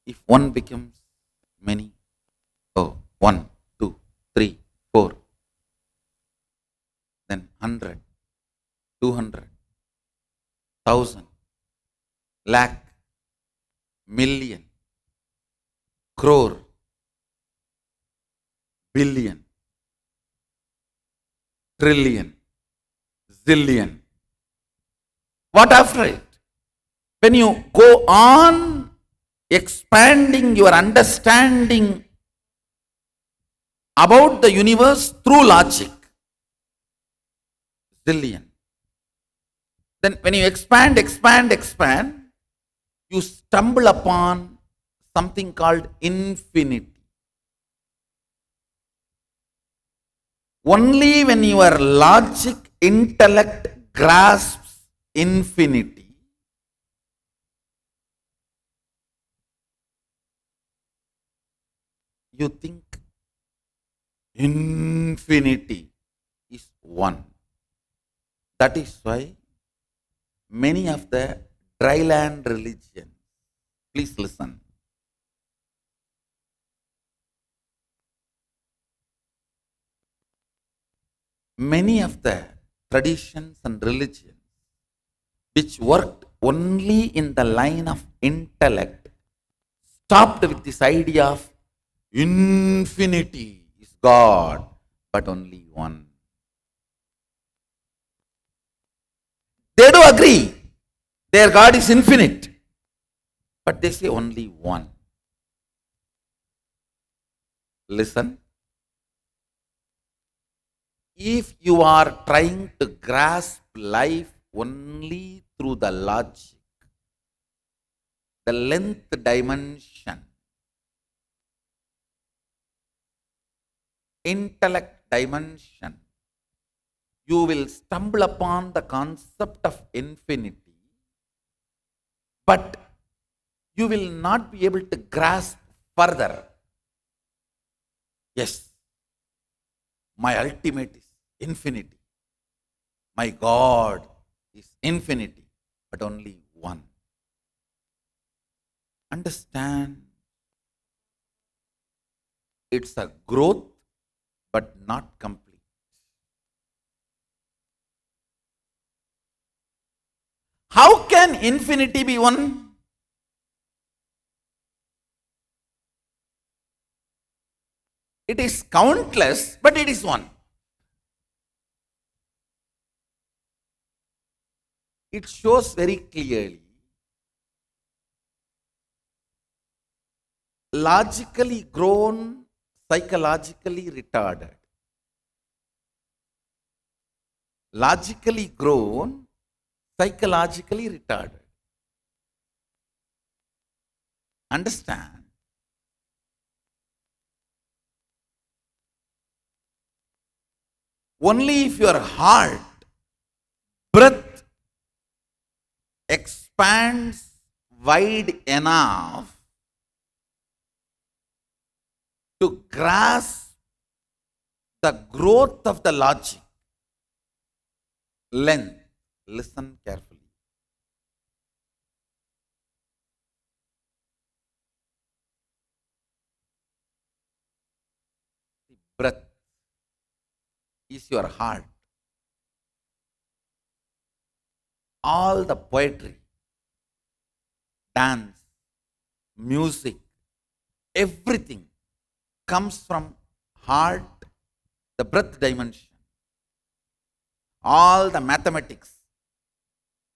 if one becomes many, 1, 2, 3, 4, then 100, 200, 1,000, lakh, million, crore, billion, trillion, zillion. What after it? When you go on expanding your understanding about the universe through logic, zillion. Then when you expand, you stumble upon something called infinity. Only when your logic, intellect grasps infinity, you think infinity is one. That is why many of the dryland religions, please listen, many of the traditions and religions which worked only in the line of intellect stopped with this idea of infinity is God, but only one. They do agree their God is infinite, but they say only one. Listen. If you are trying to grasp life only through the logic, the length dimension, intellect dimension, you will stumble upon the concept of infinity, but you will not be able to grasp further. Yes, my ultimate is infinity. My God is infinity, but only one. Understand? It's a growth, but not complete. How can infinity be one? It is countless, but it is one. It shows very clearly, logically grown, psychologically retarded. Logically grown, psychologically retarded. Understand? Only if your heart, breath, expands wide enough to grasp the growth of the logic, length. Listen carefully. The breath is your heart. All the poetry, dance, music, everything comes from heart, the breath dimension. All the mathematics,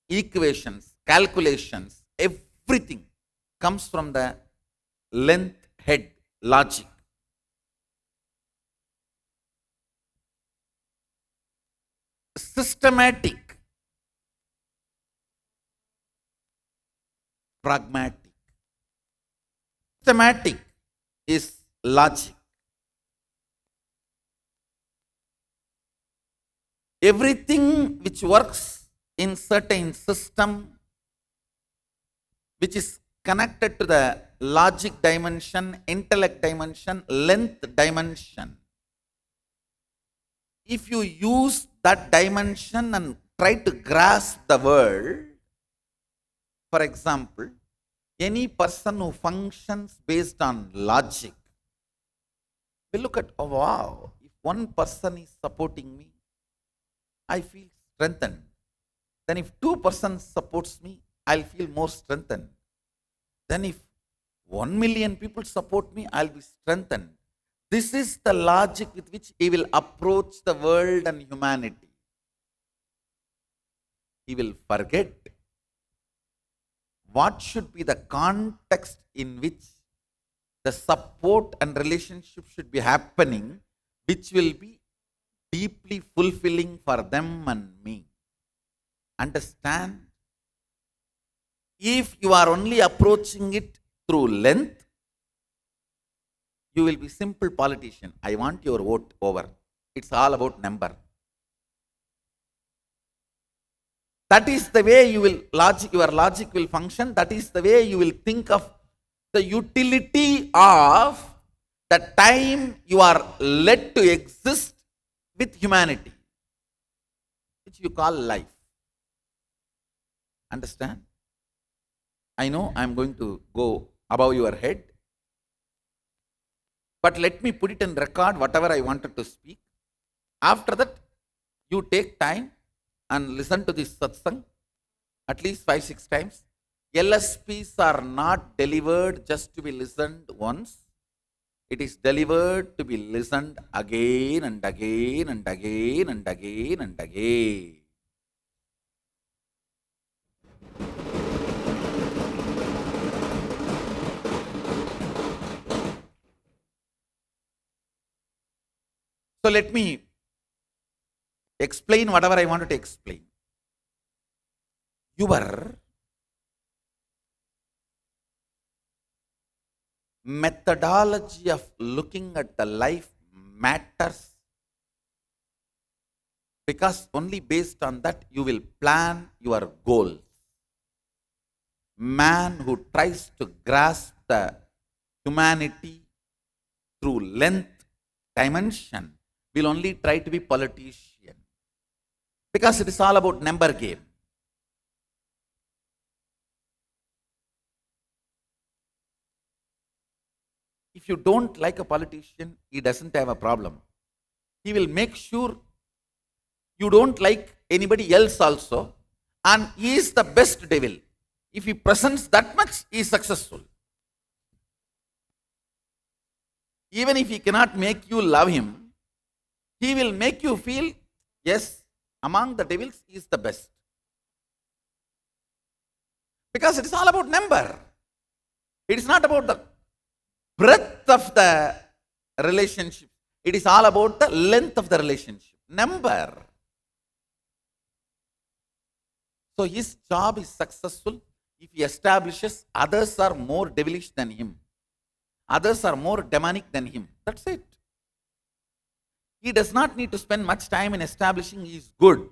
equations, calculations, everything comes from the length head, logic. Systematic, pragmatic. Systematic is logic. Everything which works in certain system, which is connected to the logic dimension, intellect dimension, length dimension, if you use that dimension and try to grasp the world, for example, any person who functions based on logic will look at, oh wow, if one person is supporting me, I feel strengthened. Then if 2 persons supports me, I'll feel more strengthened. Then if 1 million people support me, I'll be strengthened. This is the logic with which he will approach the world and humanity. He will forget what should be the context in which the support and relationship should be happening, which will be deeply fulfilling for them and me. Understand? If you are only approaching it through length, you will be simple politician. I want your vote over. It's all about number. That is the way your logic will function. That is the way you will think of the utility of the time you are led to exist with humanity, which you call life. Understand? I know I am going to go above your head, but let me put it in record, whatever I wanted to speak. After that, you take time and listen to this satsang at least 5-6 times. LSPs are not delivered just to be listened once. It is delivered to be listened again and again and again and again and again. So let me explain whatever I wanted to explain. Your methodology of looking at the life matters, because only based on that you will plan your goals. Man who tries to grasp the humanity through length dimension will only try to be politician, because it is all about number game. If you don't like a politician, he doesn't have a problem. He will make sure you don't like anybody else also, and he is the best devil. If he presents that much, he is successful. Even if he cannot make you love him, he will make you feel, yes, among the devils, he is the best. Because it is all about number. It is not about the breadth of the relationship. It is all about the length of the relationship. Number. So his job is successful if he establishes others are more devilish than him. Others are more demonic than him. That's it. He does not need to spend much time in establishing he is good.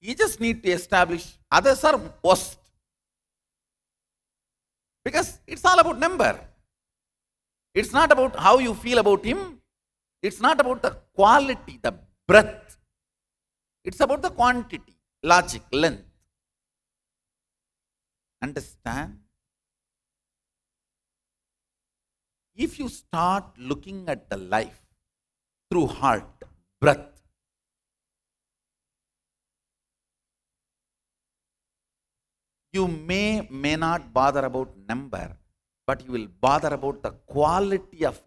He just needs to establish others are worst. Because it's all about number. It's not about how you feel about him. It's not about the quality, the breadth. It's about the quantity, logic, length. Understand? If you start looking at the life through heart, breath, you may not bother about number, but you will bother about the quality of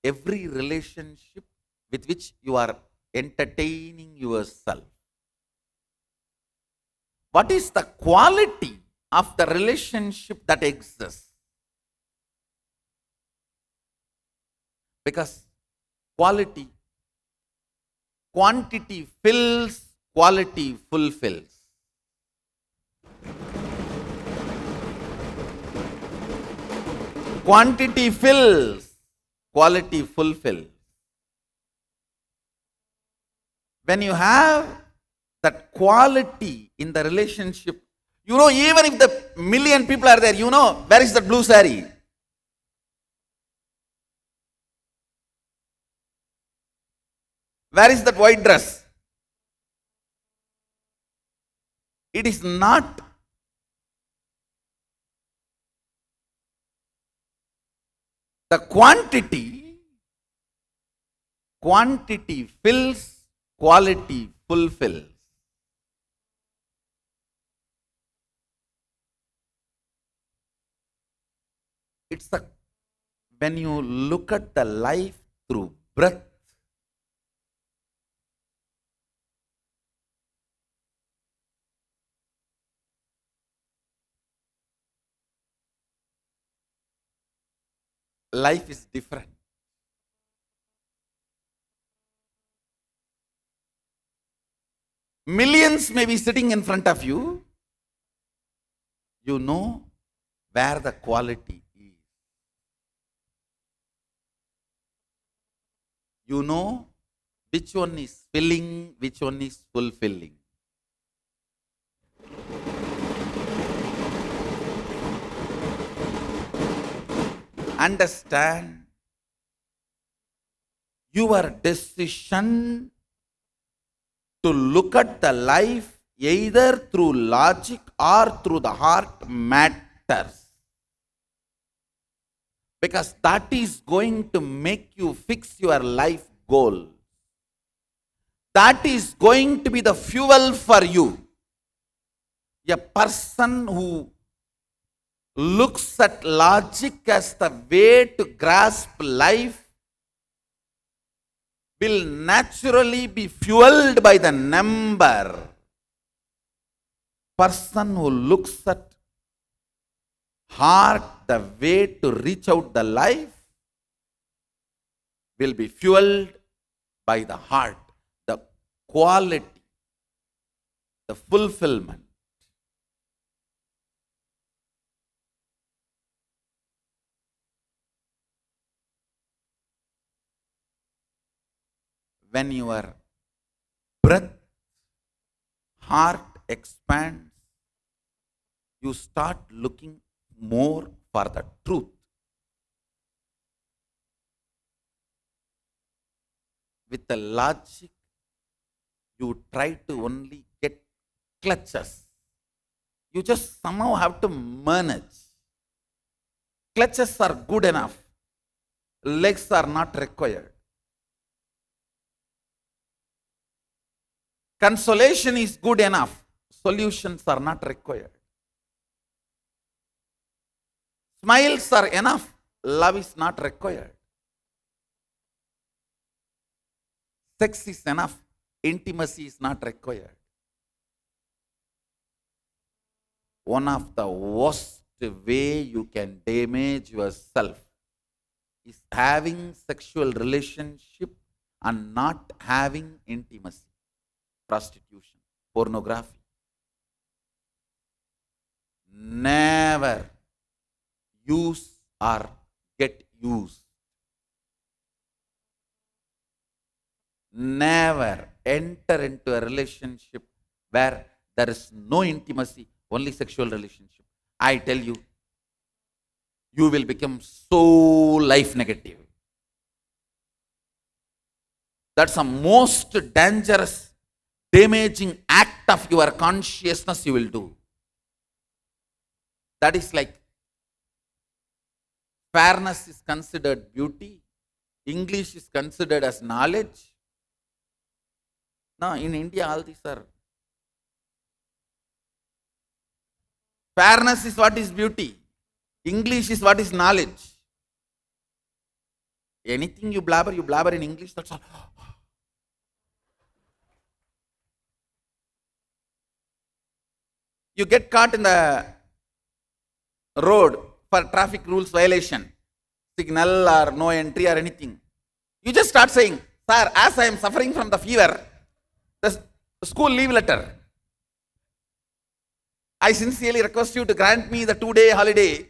every relationship with which you are entertaining yourself. What is the quality of the relationship that exists? Because quantity fills, quality fulfills. Quantity fills, quality fulfills. When you have that quality in the relationship, even if the million people are there, where is that blue saree? Where is that white dress? It is not the quantity fills, quality fulfills. It's when you look at the life through breath, life is different. Millions may be sitting in front of you. You know where the quality is. You know which one is filling, which one is fulfilling. Understand your decision to look at the life either through logic or through the heart matters. Because that is going to make you fix your life goal. That is going to be the fuel for you. A person who looks at logic as the way to grasp life will naturally be fueled by the number. Person who looks at heart, the way to reach out the life, will be fueled by the heart, the quality, the fulfillment. When your breath, heart expands, you start looking more for the truth. With the logic, you try to only get clutches. You just somehow have to manage. Clutches are good enough. Legs are not required. Consolation is good enough. Solutions are not required. Smiles are enough. Love is not required. Sex is enough. Intimacy is not required. One of the worst way you can damage yourself is having sexual relationship and not having intimacy. Prostitution, pornography. Never use or get used. Never enter into a relationship where there is no intimacy, only sexual relationship. I tell you, you will become so life negative. That's the most dangerous, damaging act of your consciousness you will do. That is like fairness is considered beauty, English is considered as knowledge. Now in India all these are. Fairness is what is beauty, English is what is knowledge. Anything you blabber in English, that's all. You get caught in the road for traffic rules violation, signal or no entry or anything. You just start saying, sir, as I am suffering from the fever, the school leave letter, I sincerely request you to grant me the 2-day holiday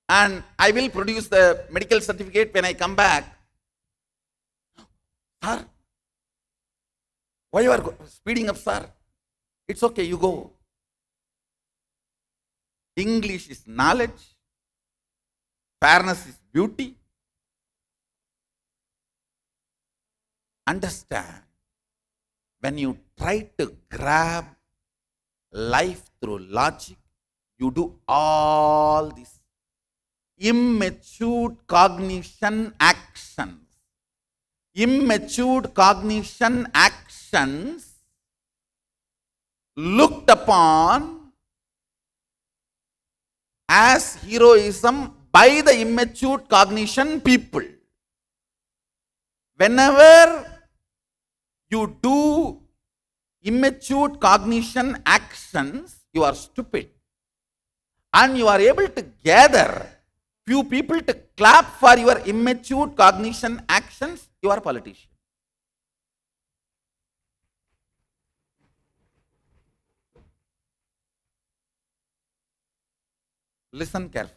and I will produce the medical certificate when I come back. Sir, why you are speeding up, sir? It's okay, you go. English is knowledge, fairness is beauty. Understand, when you try to grab life through logic, you do all these immature cognition actions. Immature cognition actions looked upon as heroism by the immature cognition people. Whenever you do immature cognition actions, you are stupid. And you are able to gather few people to clap for your immature cognition actions, you are a politician. Listen carefully.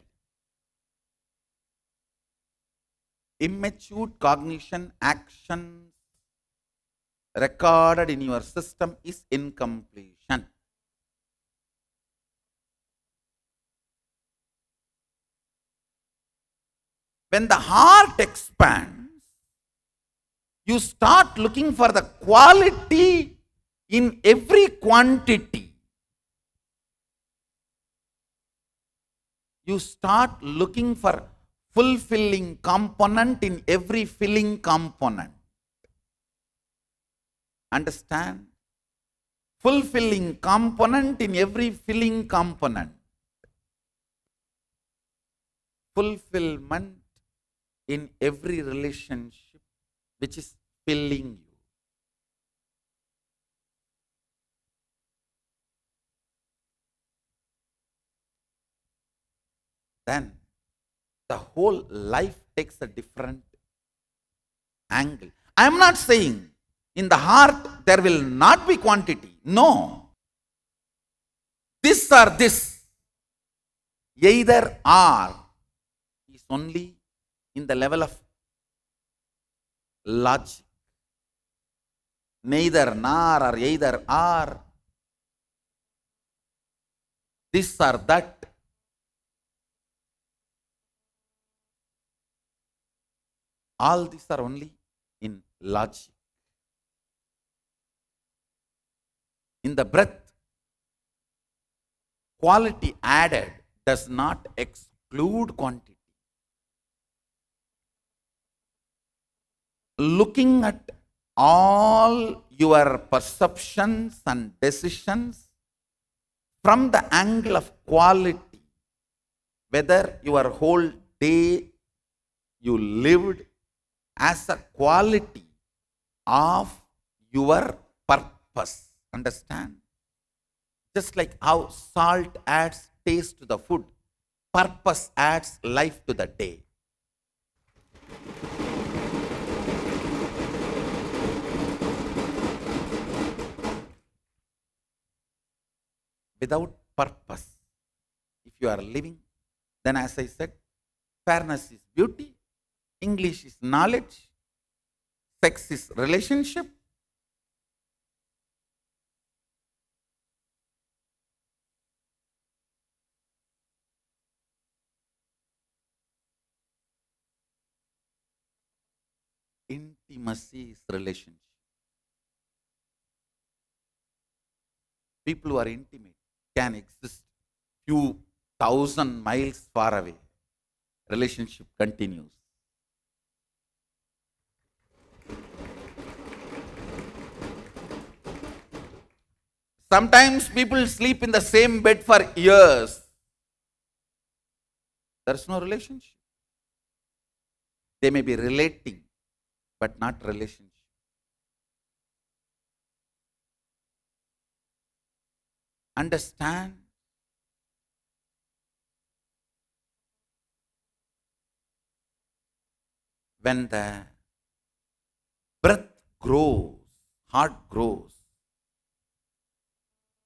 Immature cognition actions recorded in your system is incompletion. When the heart expands, you start looking for the quality in every quantity. You start looking for fulfilling component in every filling component. Understand? Fulfilling component in every filling component. Fulfillment in every relationship which is filling you. Then the whole life takes a different angle. I am not saying in the heart there will not be quantity. No. This or this, either or, is only in the level of logic. Neither nor or either or, this or that. All these are only in logic. In the breath, quality added does not exclude quantity. Looking at all your perceptions and decisions from the angle of quality, whether your whole day you lived as a quality of your purpose. Understand? Just like how salt adds taste to the food, purpose adds life to the day. Without purpose, if you are living, then as I said, fairness is beauty, English is knowledge, sex is relationship, intimacy is relationship. People who are intimate can exist few thousand miles far away. Relationship continues. Sometimes people sleep in the same bed for years. There is no relationship. They may be relating, but not relationship. Understand? When the breath grows, heart grows,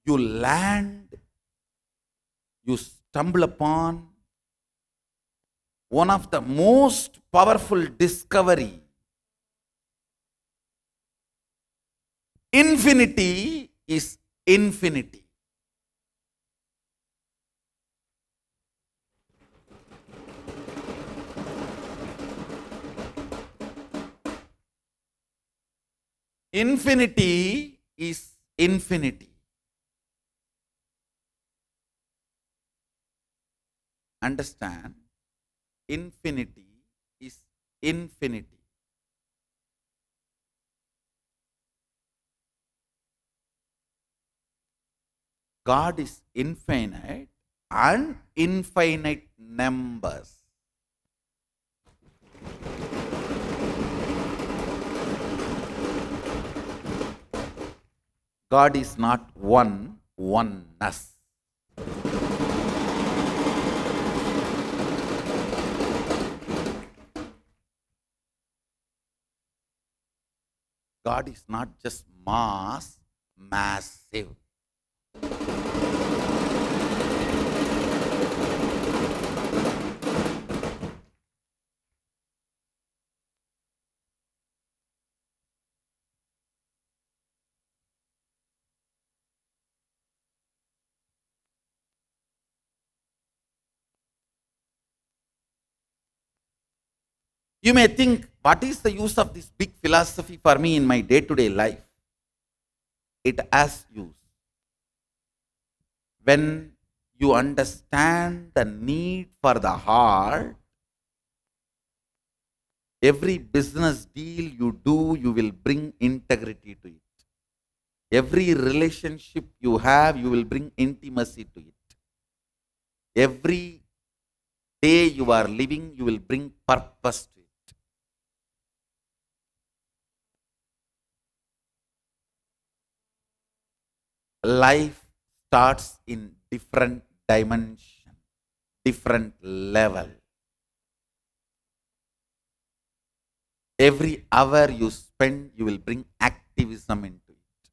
you land, you stumble upon one of the most powerful discovery. Infinity is infinity. Infinity is infinity. Understand? Infinity is infinity. God is infinite and infinite numbers. God is not one, oneness. God is not just mass, massive. You may think, what is the use of this big philosophy for me in my day-to-day life? It has use. When you understand the need for the heart, every business deal you do, you will bring integrity to it. Every relationship you have, you will bring intimacy to it. Every day you are living, you will bring purpose to it. Life starts in different dimension, different level. Every hour you spend, you will bring activism into it.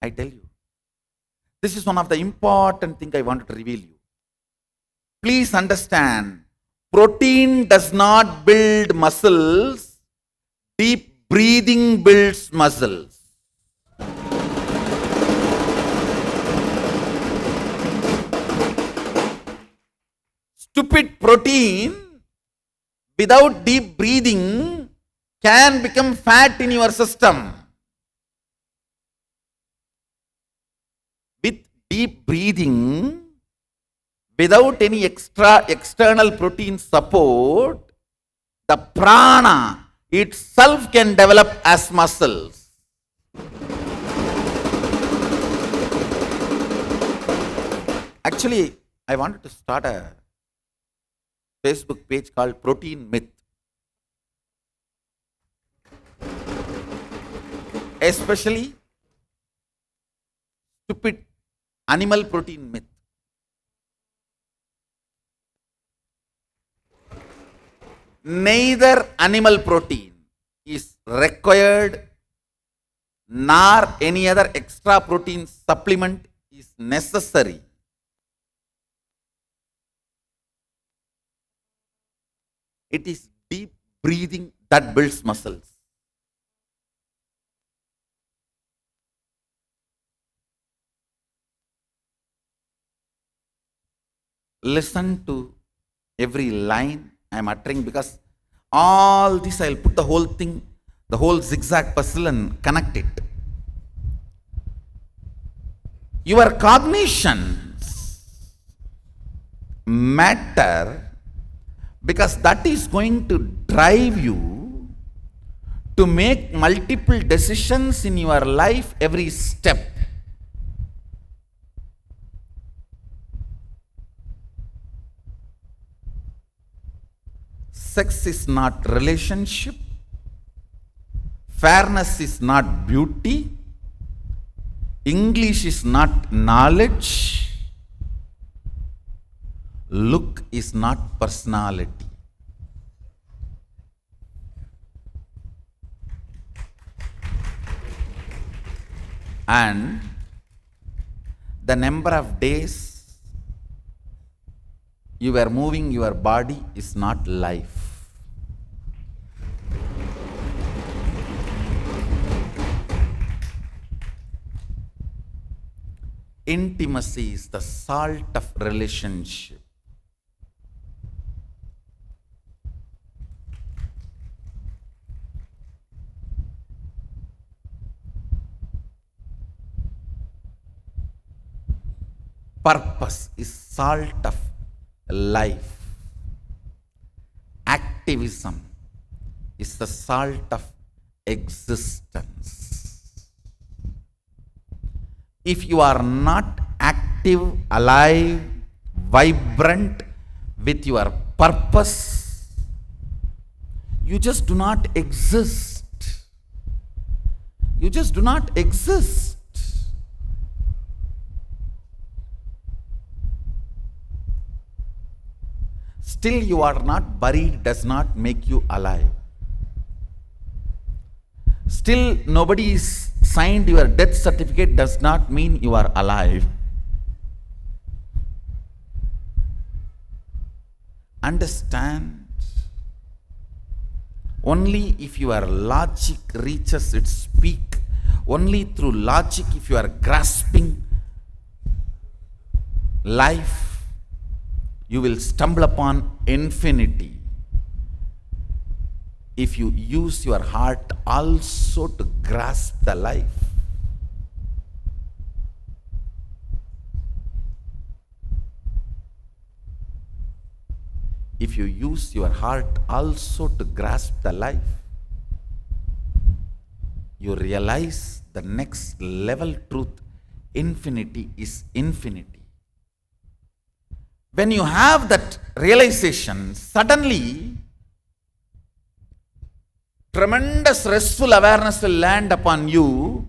I tell you, this is one of the important things I wanted to reveal you. Please understand, protein does not build muscles, deep breathing builds muscles. Stupid protein without deep breathing can become fat in your system. With deep breathing, without any external protein support, the prana itself can develop as muscles. Actually, I wanted to start a Facebook page called Protein Myth. Especially stupid animal protein myth. Neither animal protein is required nor any other extra protein supplement is necessary. It is deep breathing that builds muscles. Listen to every line I am uttering, because all this I will put the whole thing, the whole zigzag puzzle, and connect it. Your cognitions matter because that is going to drive you to make multiple decisions in your life every step. Sex is not relationship. Fairness is not beauty. English is not knowledge. Look is not personality. And the number of days you are moving your body is not life. Intimacy is the salt of relationship. Purpose is salt of life. Activism is the salt of existence. If you are not active, alive, vibrant with your purpose, you just do not exist. You just do not exist. Still you are not buried does not make you alive. still nobody is signed your death certificate does not mean you are alive. Understand, only if your logic reaches its peak, only through logic, if you are grasping life, you will stumble upon infinity. If you use your heart also to grasp the life. If you use your heart also to grasp the life, you realize the next level truth, infinity is infinity. When you have that realization, suddenly tremendous restful awareness will land upon you.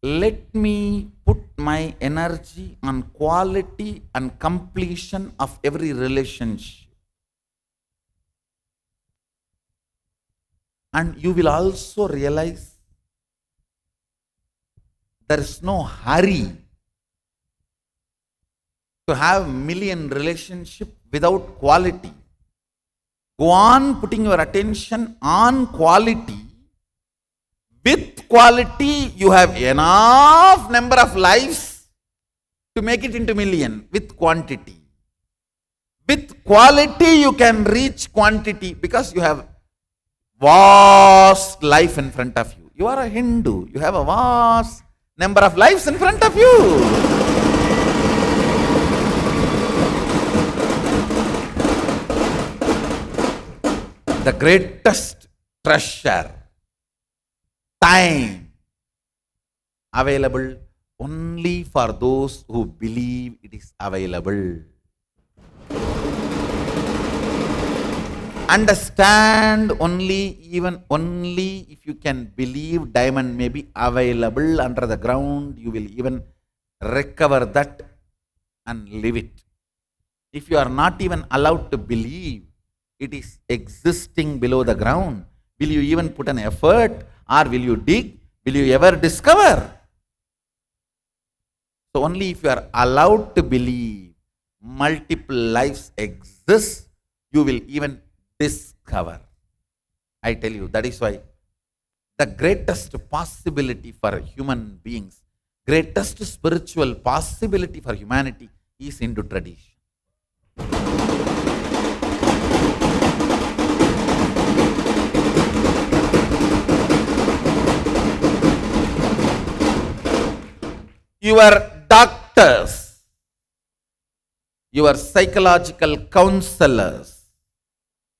Let me put my energy on quality and completion of every relationship. And you will also realize there is no hurry to have million relationship without quality. Go on putting your attention on quality. With quality, you have enough number of lives to make it into million with quantity. With quality, you can reach quantity because you have vast life in front of you. You are a Hindu. You have a vast number of lives in front of you. The greatest treasure, time, available only for those who believe it is available. Understand only if you can believe diamond may be available under the ground, you will even recover that and live it. If you are not even allowed to believe it is existing below the ground, will you even put an effort, or will you dig? Will you ever discover? So only if you are allowed to believe multiple lives exist, you will even discover. I tell you, that is why the greatest possibility for human beings, greatest spiritual possibility for humanity is into tradition. Your doctors, your psychological counselors,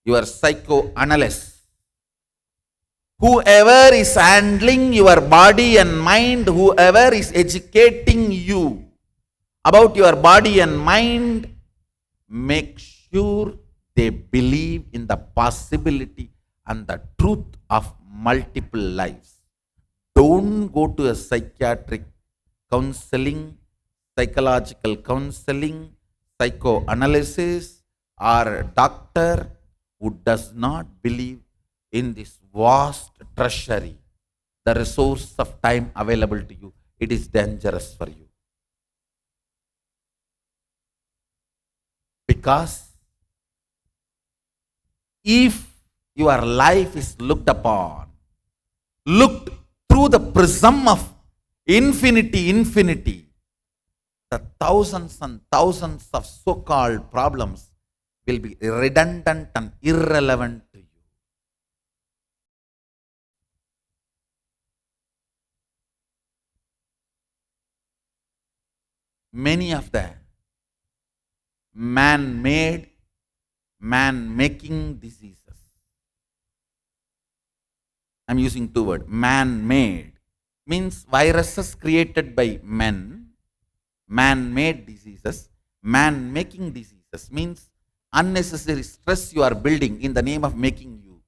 your psychoanalysts, whoever is handling your body and mind, whoever is educating you about your body and mind, make sure they believe in the possibility and the truth of multiple lives. Don't go to a psychiatric counseling, psychological counseling, psychoanalysis, or a doctor who does not believe in this vast treasury, the resource of time available to you. It is dangerous for you. Because if your life is looked through the prism of infinity, the thousands and thousands of so-called problems will be redundant and irrelevant to you. Many of the man-made, man-making diseases. I'm using two words, man-made. Means viruses created by men, man-made diseases, man-making diseases means unnecessary stress you are building in the name of making you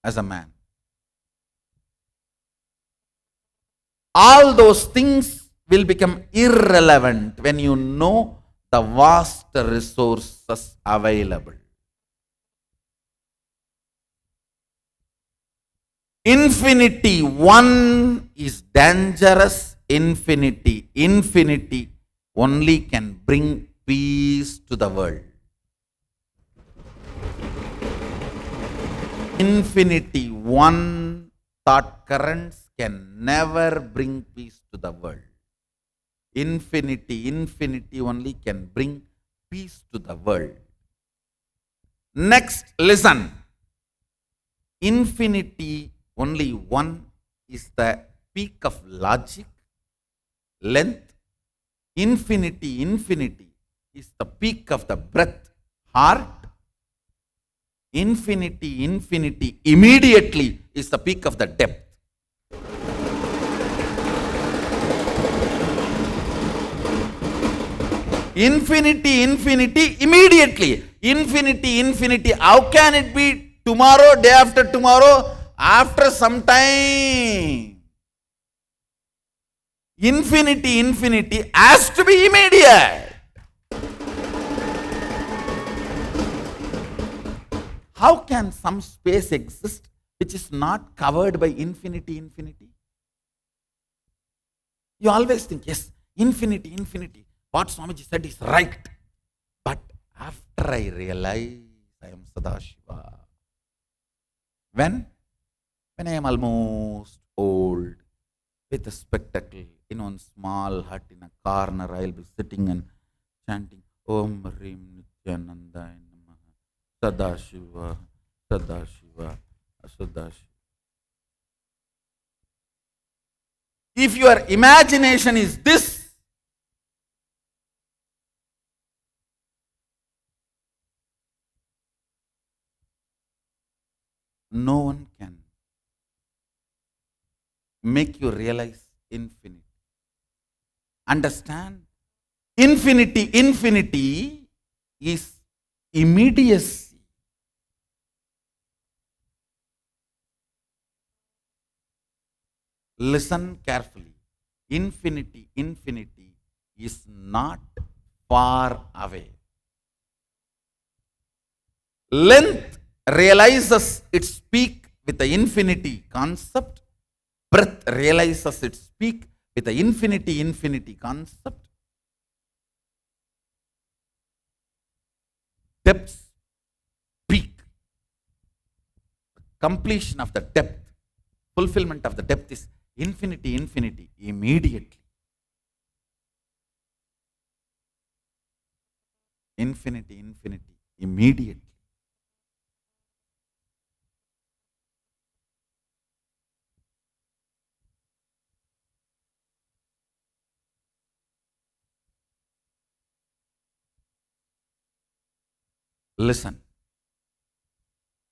as a man. All those things will become irrelevant when you know the vast resources available. Infinity one is dangerous. Infinity. Infinity only can bring peace to the world. Infinity one thought currents can never bring peace to the world. Infinity only can bring peace to the world. Next, listen. Infinity only one is the peak of logic, length. Infinity is the peak of the breadth, heart. Infinity immediately is the peak of the depth. Infinity immediately. Infinity. How can it be tomorrow, day after tomorrow, after some time? Infinity has to be immediate. How can some space exist which is not covered by infinity? You always think, yes, infinity. What Swamiji said is right. But after I realize I am Sadashiva, when I am almost old, with a spectacle, in one small hut in a corner, I will be sitting and chanting, Om Rim Nityanandaya Namaha, Sadashiva. If your imagination is this, no one can make you realize infinity. Understand? Infinity is immediacy. Listen carefully. Infinity is not far away. Length realizes its peak with the infinity concept. Breadth realizes its peak with the infinity concept. Depth's peak. Completion of the depth, fulfillment of the depth is infinity immediately. Infinity immediately.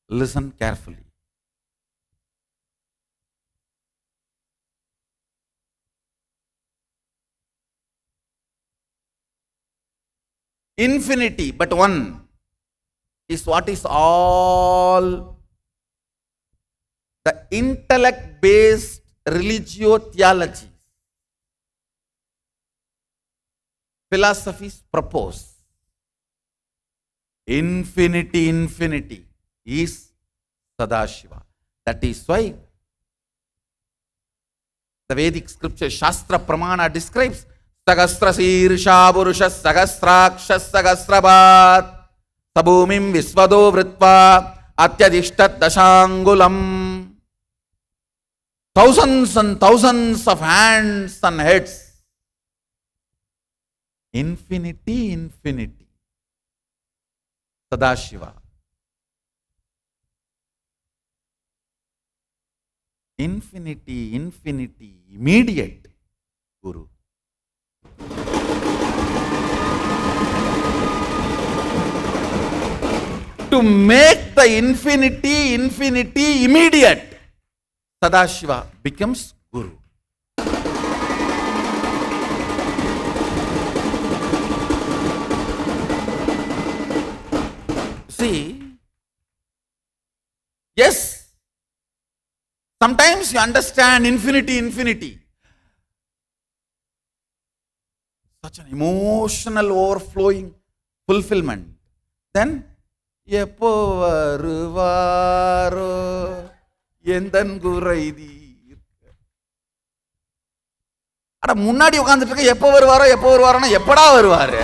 Listen carefully. Infinity, but one, is what is all the intellect-based religio-theologies, philosophies propose. Infinity is Sadashiva. That is why the Vedic scripture Shastra Pramana describes Sagastra Sirsha Purushas Sagasrakshas Sagasrabat Sabhumim Visvado Vritva Atyadishtat Dashangulam. Thousands and thousands of hands and heads. Infinity. Sadashiva. Infinity, immediate Guru. To make the infinity immediate, Sadashiva becomes Guru. See, yes, sometimes you understand infinity. Such an emotional overflowing fulfillment. Then, Eppo varuvaro, எந்தன் குறை தீர்க்க. அட முன்னாடி உட்கார்ந்துட்டு இருக்க, எப்போ வருவாரோன்னா எப்படா வருவாரு?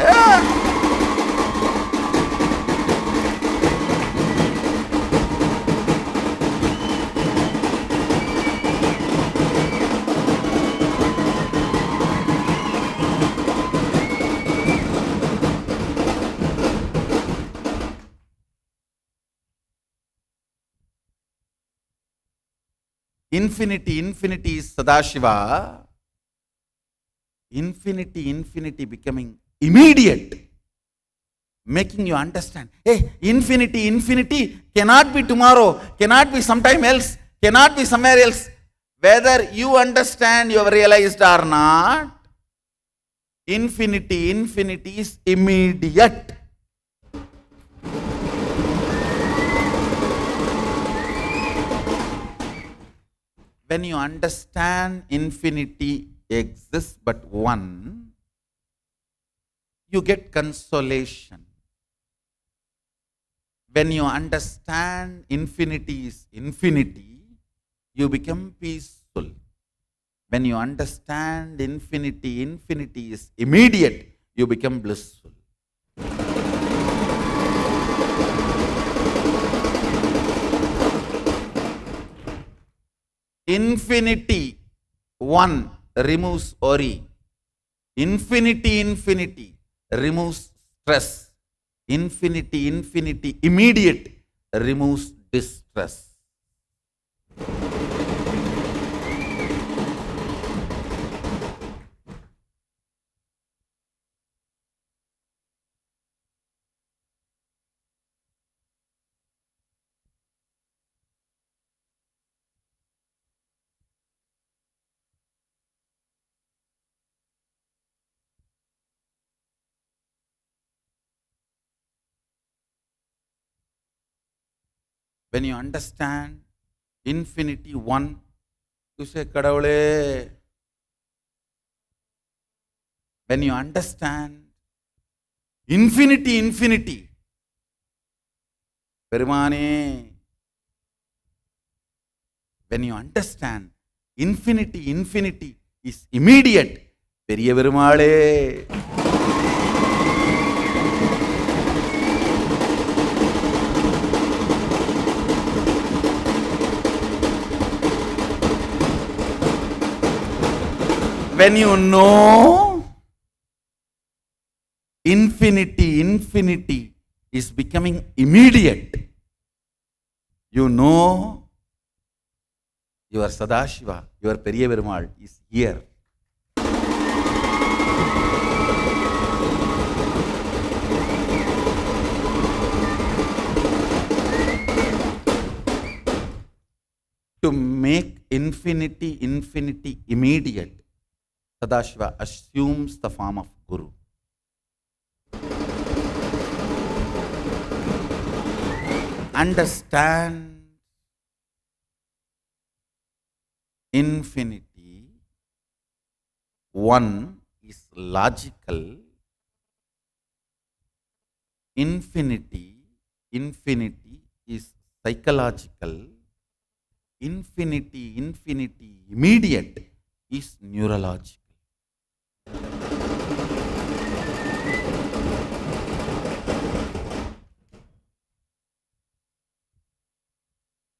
Infinity is Sadashiva. Infinity becoming immediate, making you understand. Hey, infinity cannot be tomorrow, cannot be sometime else, cannot be somewhere else. Whether you understand, you have realized or not, infinity is immediate. When you understand infinity exists but one, you get consolation. When you understand infinity is infinity, you become peaceful. When you understand infinity is immediate, you become blissful. Infinity, one, removes worry. Infinity removes stress. Infinity, immediate, removes distress. When you understand infinity, one, you say, Kadavale. When you understand infinity, Perimane. When you understand infinity is immediate, Periya Perimale. When you know infinity is becoming immediate, you know your Sadashiva, your Periya Perumal is here. To make infinity immediate, Sadashiva assumes the form of Guru. Understand infinity. One is logical. Infinity is psychological. Infinity immediate is neurological.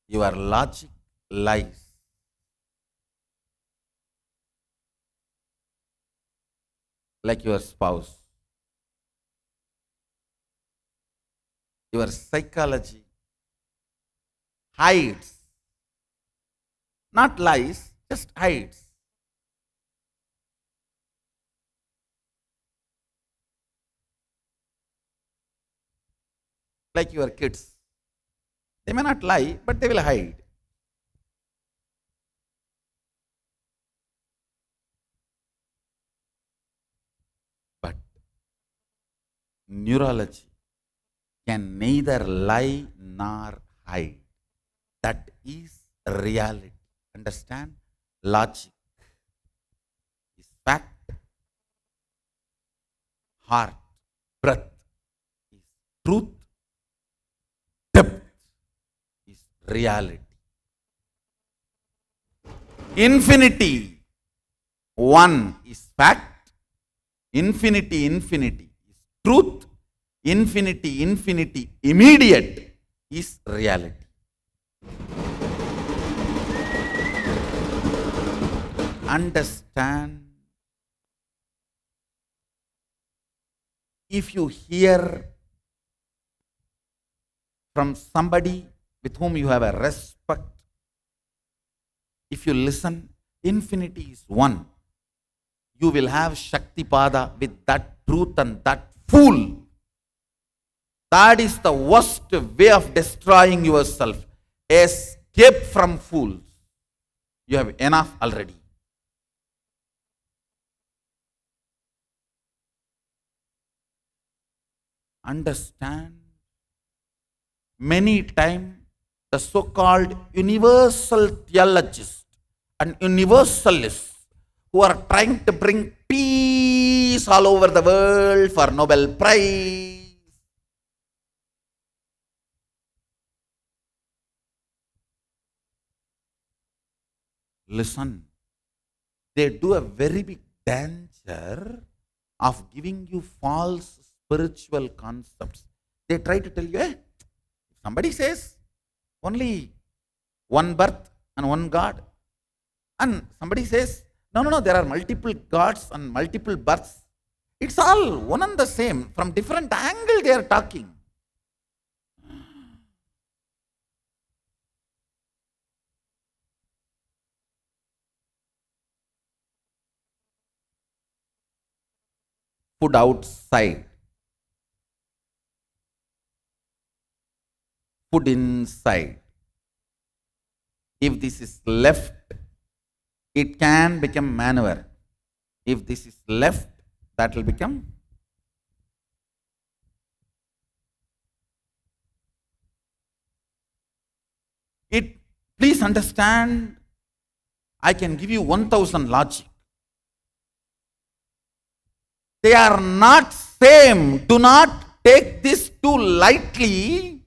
Your logic lies. Like your spouse. Your psychology hides. Not lies, just hides. Like your kids. They may not lie, but they will hide. But neurology can neither lie nor hide. That is reality. Understand? Logic is fact. Heart, breath is truth. Depth is reality. Infinity, one is fact. Infinity, infinity is truth. Infinity, infinity, immediate is reality. Understand. If you hear from somebody with whom you have a respect, if you listen, infinity is one. You will have Shaktipada with that truth and that fool. That is the worst way of destroying yourself. Escape from fools. You have enough already. Understand. Many times the so-called universal theologists and universalists who are trying to bring peace all over the world for Nobel Prize, listen, they do a very big danger of giving you false spiritual concepts. They try to tell you, somebody says only one birth and one God, and somebody says, no, there are multiple gods and multiple births. It's all one and the same. From different angle they are talking. Food outside, food inside. If this is left, it can become manure. If this is left, that will become it. Please understand, I can give you 1000 logic. They are not same. Do not take this too lightly.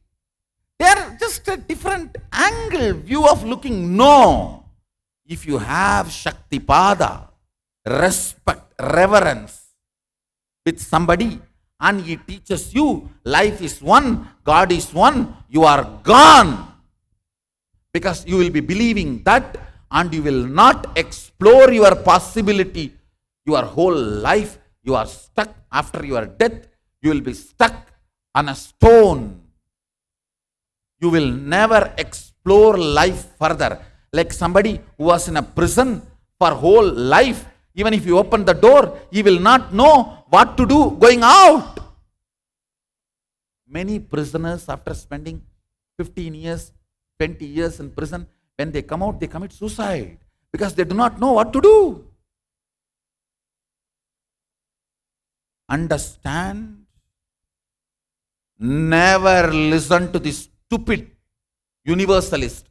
They are just a different angle, view of looking. No. If you have Shaktipada, respect, reverence with somebody, and he teaches you life is one, God is one, you are gone. Because you will be believing that, and you will not explore your possibility. Your whole life, you are stuck. After your death, you will be stuck on a stone. You will never explore life further. Like somebody who was in a prison for whole life. Even if you open the door, he will not know what to do going out. Many prisoners, after spending 15 years, 20 years in prison, when they come out, they commit suicide because they do not know what to do. Understand? Never listen to this stupid universalist.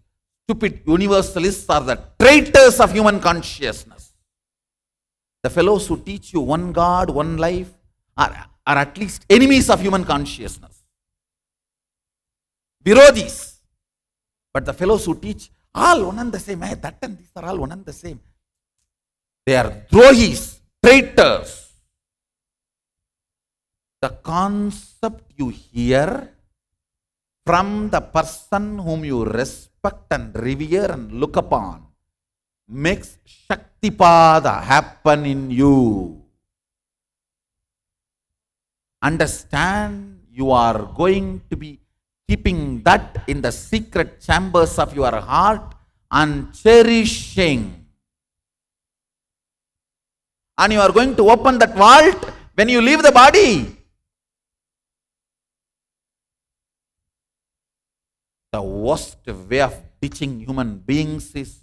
Stupid universalists are the traitors of human consciousness. The fellows who teach you one God, one life are at least enemies of human consciousness. Virodhis. But the fellows who teach all one and the same, that and these are all one and the same. They are drohis, traitors. The concept you hear from the person whom you respect and revere and look upon makes Shaktipada happen in you. Understand, you are going to be keeping that in the secret chambers of your heart and cherishing. And you are going to open that vault when you leave the body. The worst way of teaching human beings is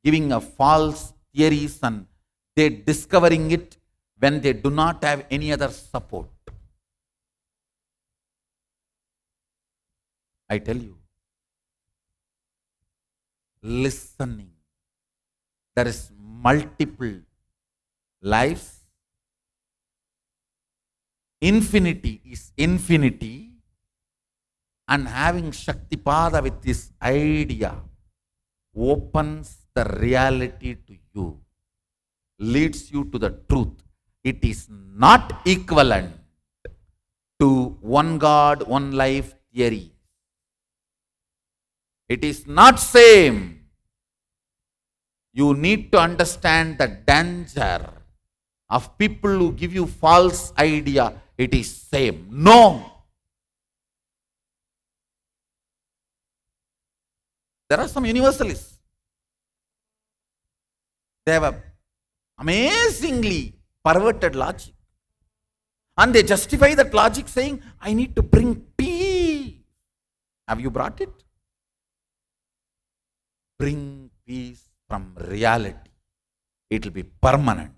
giving a false theories and they discovering it when they do not have any other support. I tell you, listening. There is multiple lives. Infinity is infinity. And having Shaktipada with this idea opens the reality to you, leads you to the truth. It is not equivalent to one God, one life theory. It is not same. You need to understand the danger of people who give you false idea. It is same. No. There are some universalists. They have a amazingly perverted logic. And they justify that logic saying, I need to bring peace. Have you brought it? Bring peace from reality. It will be permanent.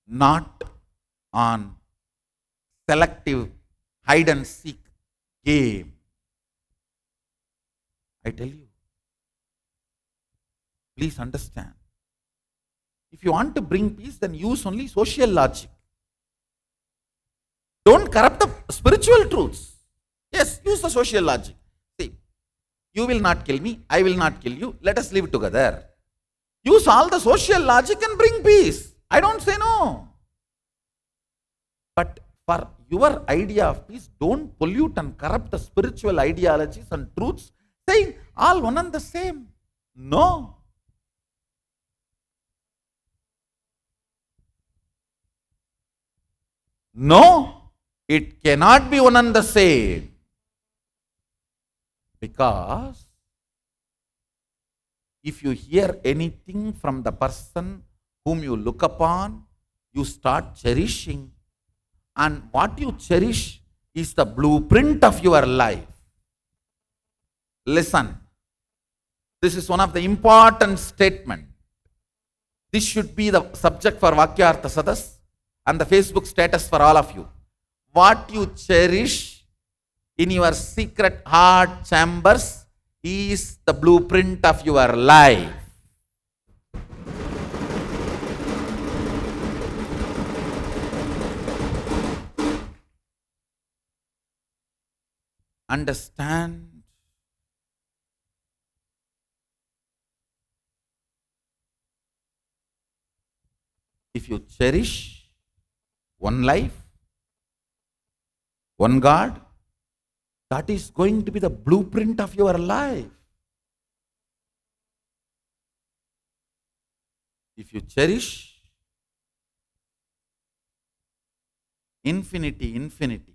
Not on selective hide and seek game. I tell you. Please understand. If you want to bring peace, then use only social logic. Don't corrupt the spiritual truths. Yes, use the social logic. See, you will not kill me, I will not kill you, let us live together. Use all the social logic and bring peace. I don't say no. But for your idea of peace, don't pollute and corrupt the spiritual ideologies and truths, saying all one and the same. No. No, it cannot be one and the same. Because if you hear anything from the person whom you look upon, you start cherishing. And what you cherish is the blueprint of your life. Listen, this is one of the important statements. This should be the subject for Vakyartha Sadas and the Facebook status for all of you. What you cherish in your secret heart chambers is the blueprint of your life. Understand? If you cherish one life, one God, that is going to be the blueprint of your life. If you cherish infinity,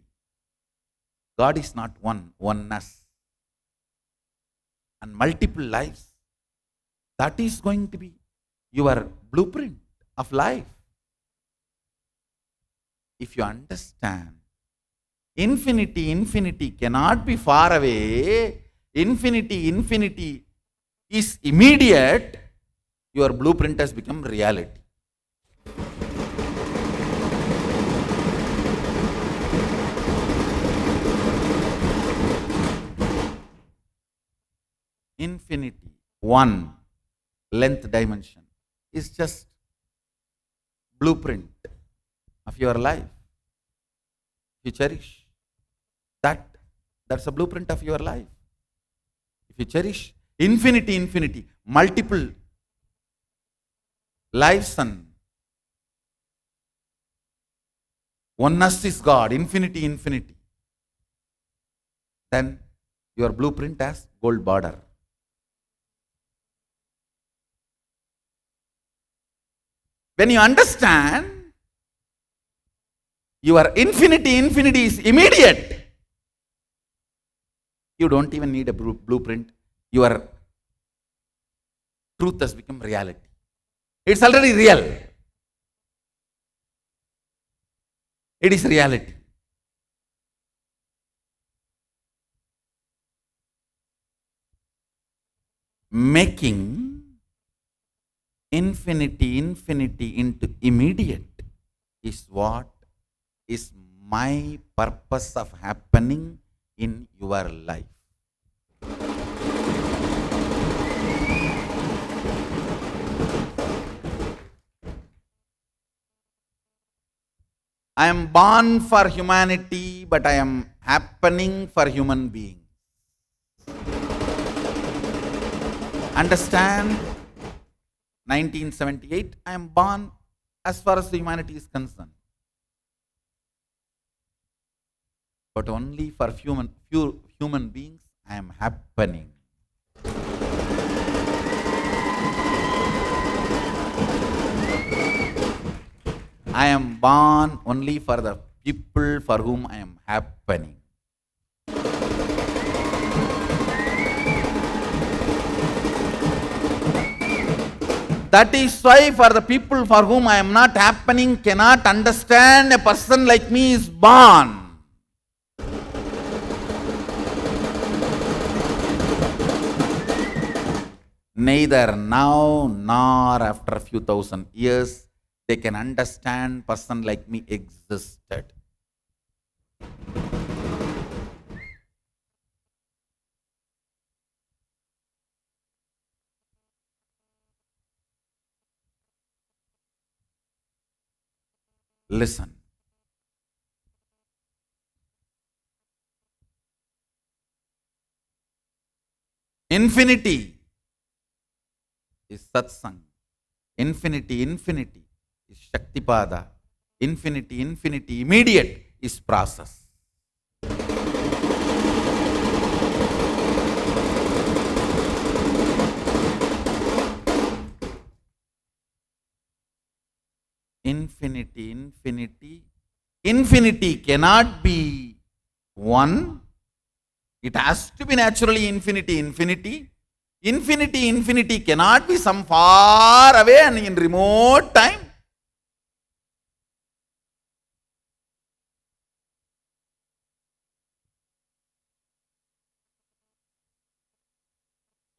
God is not one, oneness, and multiple lives, that is going to be your blueprint of life. If you understand, infinity cannot be far away, infinity is immediate, your blueprint has become reality. Infinity, one length dimension, is just blueprint of your life. You cherish that, that's a blueprint of your life. If you cherish infinity, multiple lives and oneness is God, infinity, then your blueprint has gold border. When you understand your infinity is immediate, you don't even need a blueprint. Your truth has become reality. It's already real. It is reality. Making infinity into immediate is what is my purpose of happening in your life. I am born for humanity, but I am happening for human beings. understand 1978, I am born as far as the humanity is concerned. But only for few human beings I am happening. I am born only for the people for whom I am happening. That is why for the people for whom I am not happening cannot understand a person like me is born. Neither now nor after a few thousand years they can understand person like me existed. Listen. Infinity is satsang. Infinity is Shaktipada. Infinity, immediate is process. Infinity cannot be one. It has to be naturally infinity. Infinity cannot be some far away and in remote time.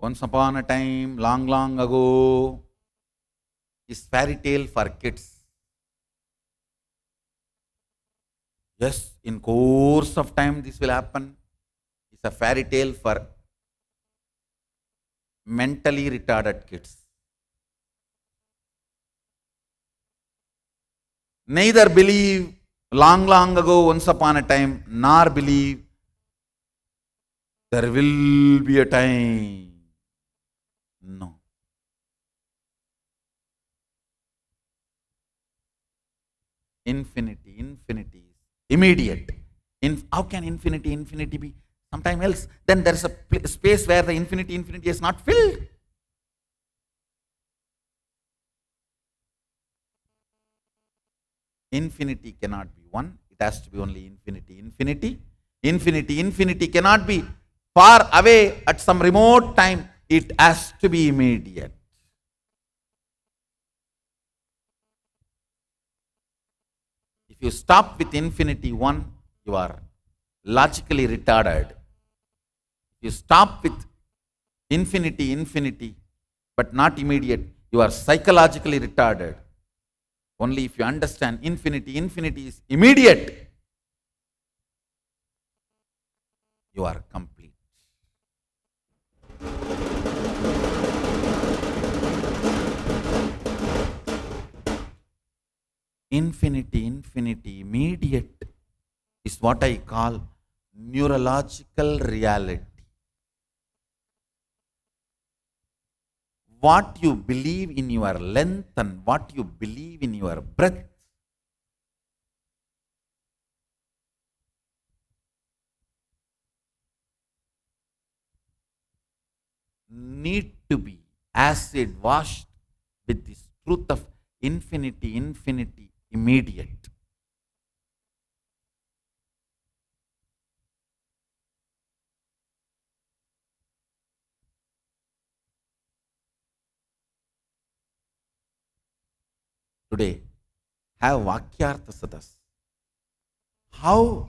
Once upon a time, long ago, is fairy tale for kids. Yes, in course of time this will happen. It's a fairy tale for mentally retarded kids. Neither believe long ago, once upon a time, nor believe there will be a time. No. Infinity is immediate. How can infinity be sometime else? Then there is a space where the infinity is not filled. Infinity cannot be one. It has to be only infinity. Infinity cannot be far away at some remote time. It has to be immediate. If you stop with infinity one, you are logically retarded. If you stop with infinity, but not immediate, you are psychologically retarded. Only if you understand infinity is immediate, you are complete. Infinity, immediate is what I call neurological reality. What you believe in your length and what you believe in your breadth. Need to be acid washed with this truth of infinity, immediate. Today, have Vakyartha Sadas. How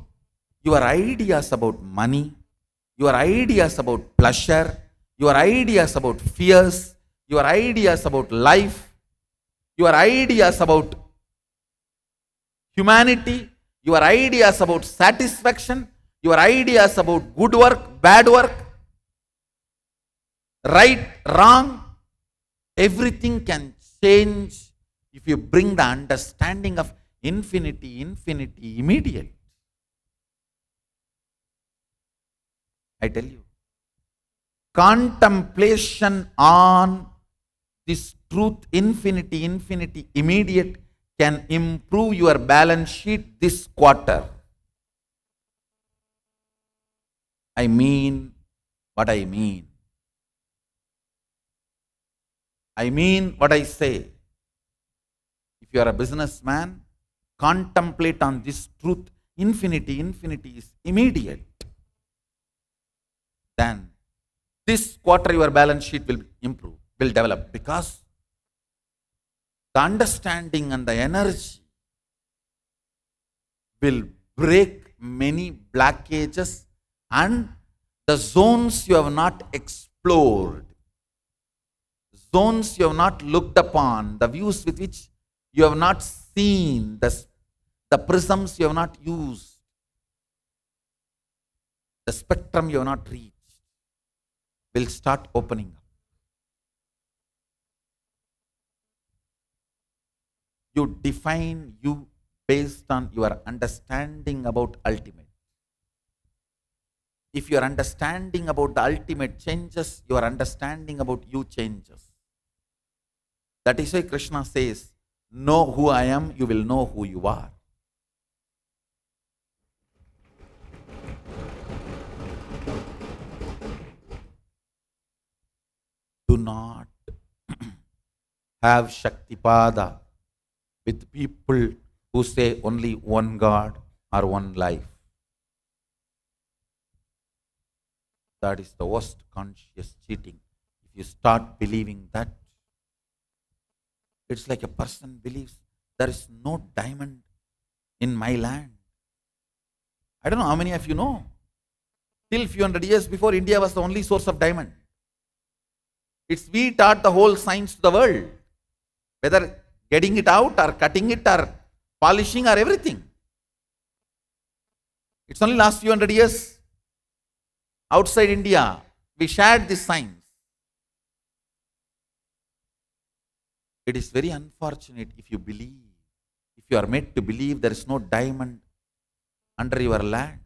your ideas about money, your ideas about pleasure, your ideas about fears, your ideas about life, your ideas about humanity, your ideas about satisfaction, your ideas about good work, bad work, right, wrong, everything can change if you bring the understanding of infinity, contemplation on this truth, infinity, immediate, can improve your balance sheet this quarter. I mean what I mean. I mean what I say. If you are a businessman, contemplate on this truth, infinity is immediate. Then this quarter your balance sheet will improve, will develop, because the understanding and the energy will break many blockages and the zones you have not explored, zones you have not looked upon, the views with which you have not seen, the prisms you have not used, the spectrum you have not reached, will start opening up. You define you based on your understanding about ultimate. If your understanding about the ultimate changes, your understanding about you changes. That is why Krishna says, know who I am, you will know who you are. Do not have Shaktipada with people who say only one God or one life. That is the worst conscious cheating. If you start believing that, it's like a person believes there is no diamond in my land. I don't know how many of you know. Till few hundred years before, India was the only source of diamond. It's we taught the whole science to the world. Whether getting it out or cutting it or polishing or everything. It's only last few hundred years outside India we shared this science. It is very unfortunate if you believe, if you are made to believe there is no diamond under your land.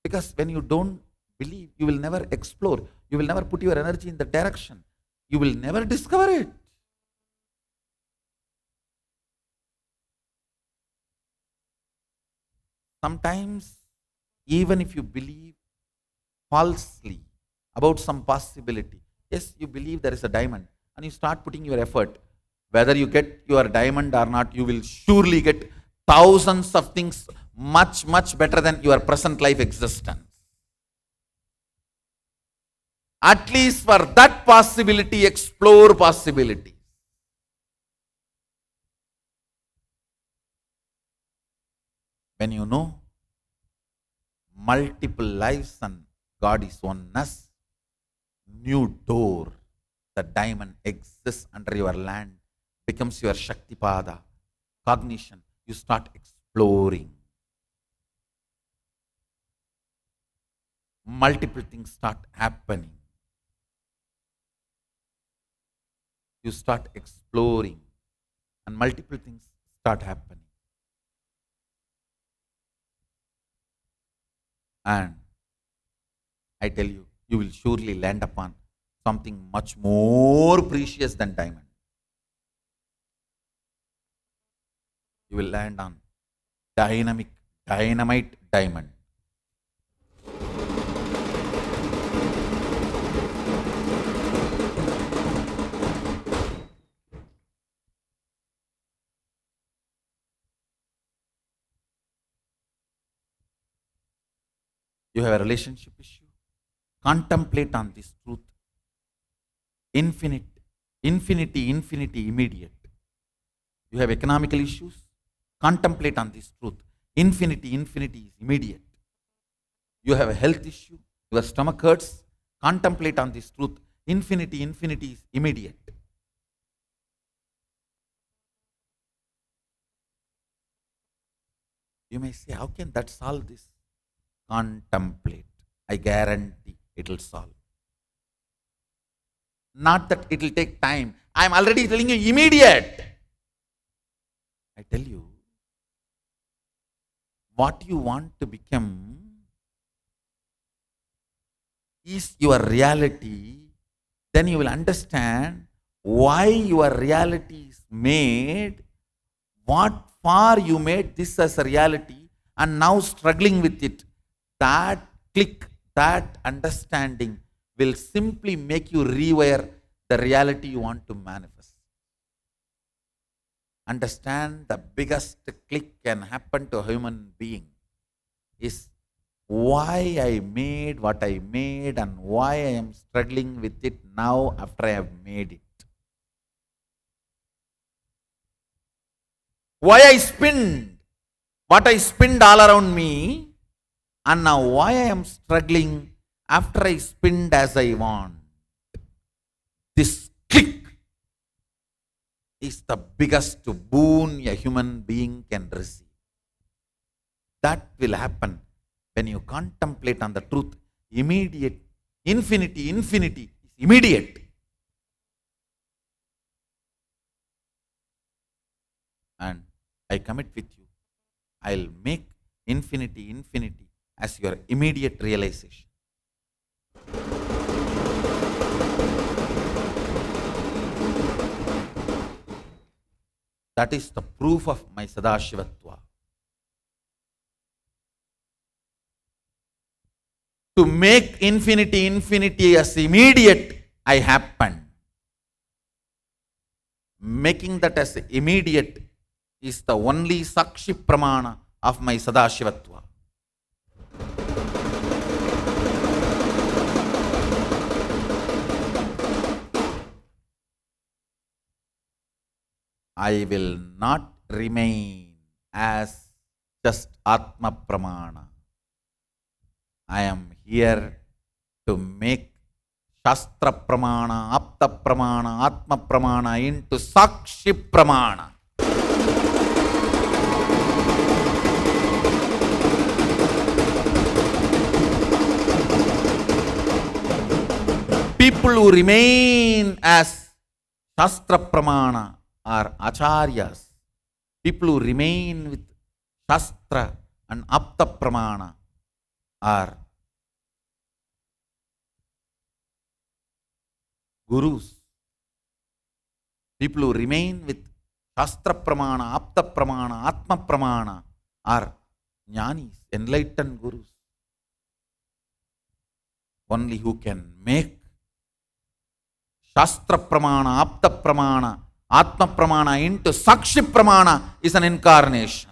Because when you don't believe, you will never explore. You will never put your energy in the direction. You will never discover it. Sometimes, even if you believe falsely about some possibility, yes, you believe there is a diamond, and you start putting your effort, whether you get your diamond or not, you will surely get thousands of things much, much better than your present life existence. At least for that possibility, explore possibilities. When you know multiple lives and God is oneness, new door, the diamond exists under your land, becomes your Shaktipada, cognition. You start exploring. Multiple things start happening. You start exploring and multiple things start happening. And I tell you, you will surely land upon something much more precious than diamond. You will land on dynamite diamond. You have a relationship issue. Contemplate on this truth. Infinity, immediate. You have economical issues. Contemplate on this truth. Infinity is immediate. You have a health issue. Your stomach hurts. Contemplate on this truth. Infinity is immediate. You may say, how can that solve this? Contemplate. I guarantee it will solve. Not that it will take time. I am already telling you immediate. I tell you, what you want to become, is your reality, then you will understand why your reality is made, what for you made this as a reality, and now struggling with it. That click, that understanding will simply make you rewire the reality you want to manifest. Understand the biggest click can happen to a human being is why I made what I made and why I am struggling with it now after I have made it. Why I spinned what I spinned all around me, and now why I am struggling after I spinned as I want. This click is the biggest boon a human being can receive. That will happen when you contemplate on the truth. Immediate, infinity is immediate. And I commit with you, I'll make infinity as your immediate realization. That is the proof of my Sadashivatva. To make infinity as immediate, I happen. Making that as immediate is the only Sakshi Pramana of my Sadashivatva. I will not remain as just Atma Pramana. I am here to make Shastra Pramana, Apta Pramana, Atma Pramana into Sakshi Pramana. People who remain as Shastra Pramana are Acharyas. People who remain with Shastra and Apta Pramana are Gurus. People who remain with Shastra Pramana, Apta Pramana, Atma Pramana are Jnanis, enlightened Gurus. Only who can make Shastra Pramana, Apta Pramana, Atma Pramana into Sakshi Pramana is an incarnation.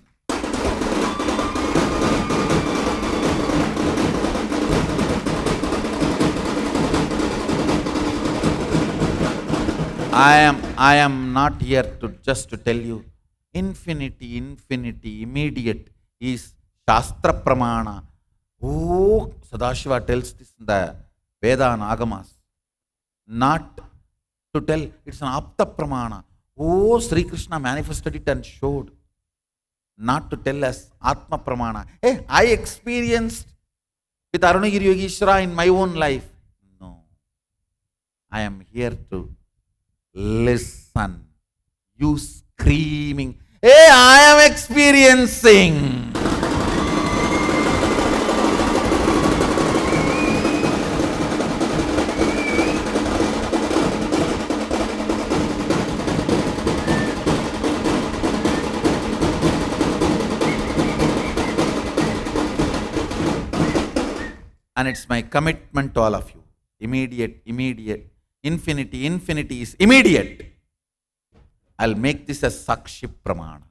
I am not here to just to tell you infinity, immediate is Shastra Pramana. Oh, Sadashiva tells this in the Veda and Agamas. Not to tell it's an Apta Pramana. Oh, Sri Krishna manifested it and showed. Not to tell us Atma Pramana. Hey, I experienced with Arunagiri Yogeshwara in my own life. No. I am here to listen. You screaming, hey, I am experiencing. And it's my commitment to all of you. Immediate. Infinity is immediate. I'll make this a Sakshi Pramana.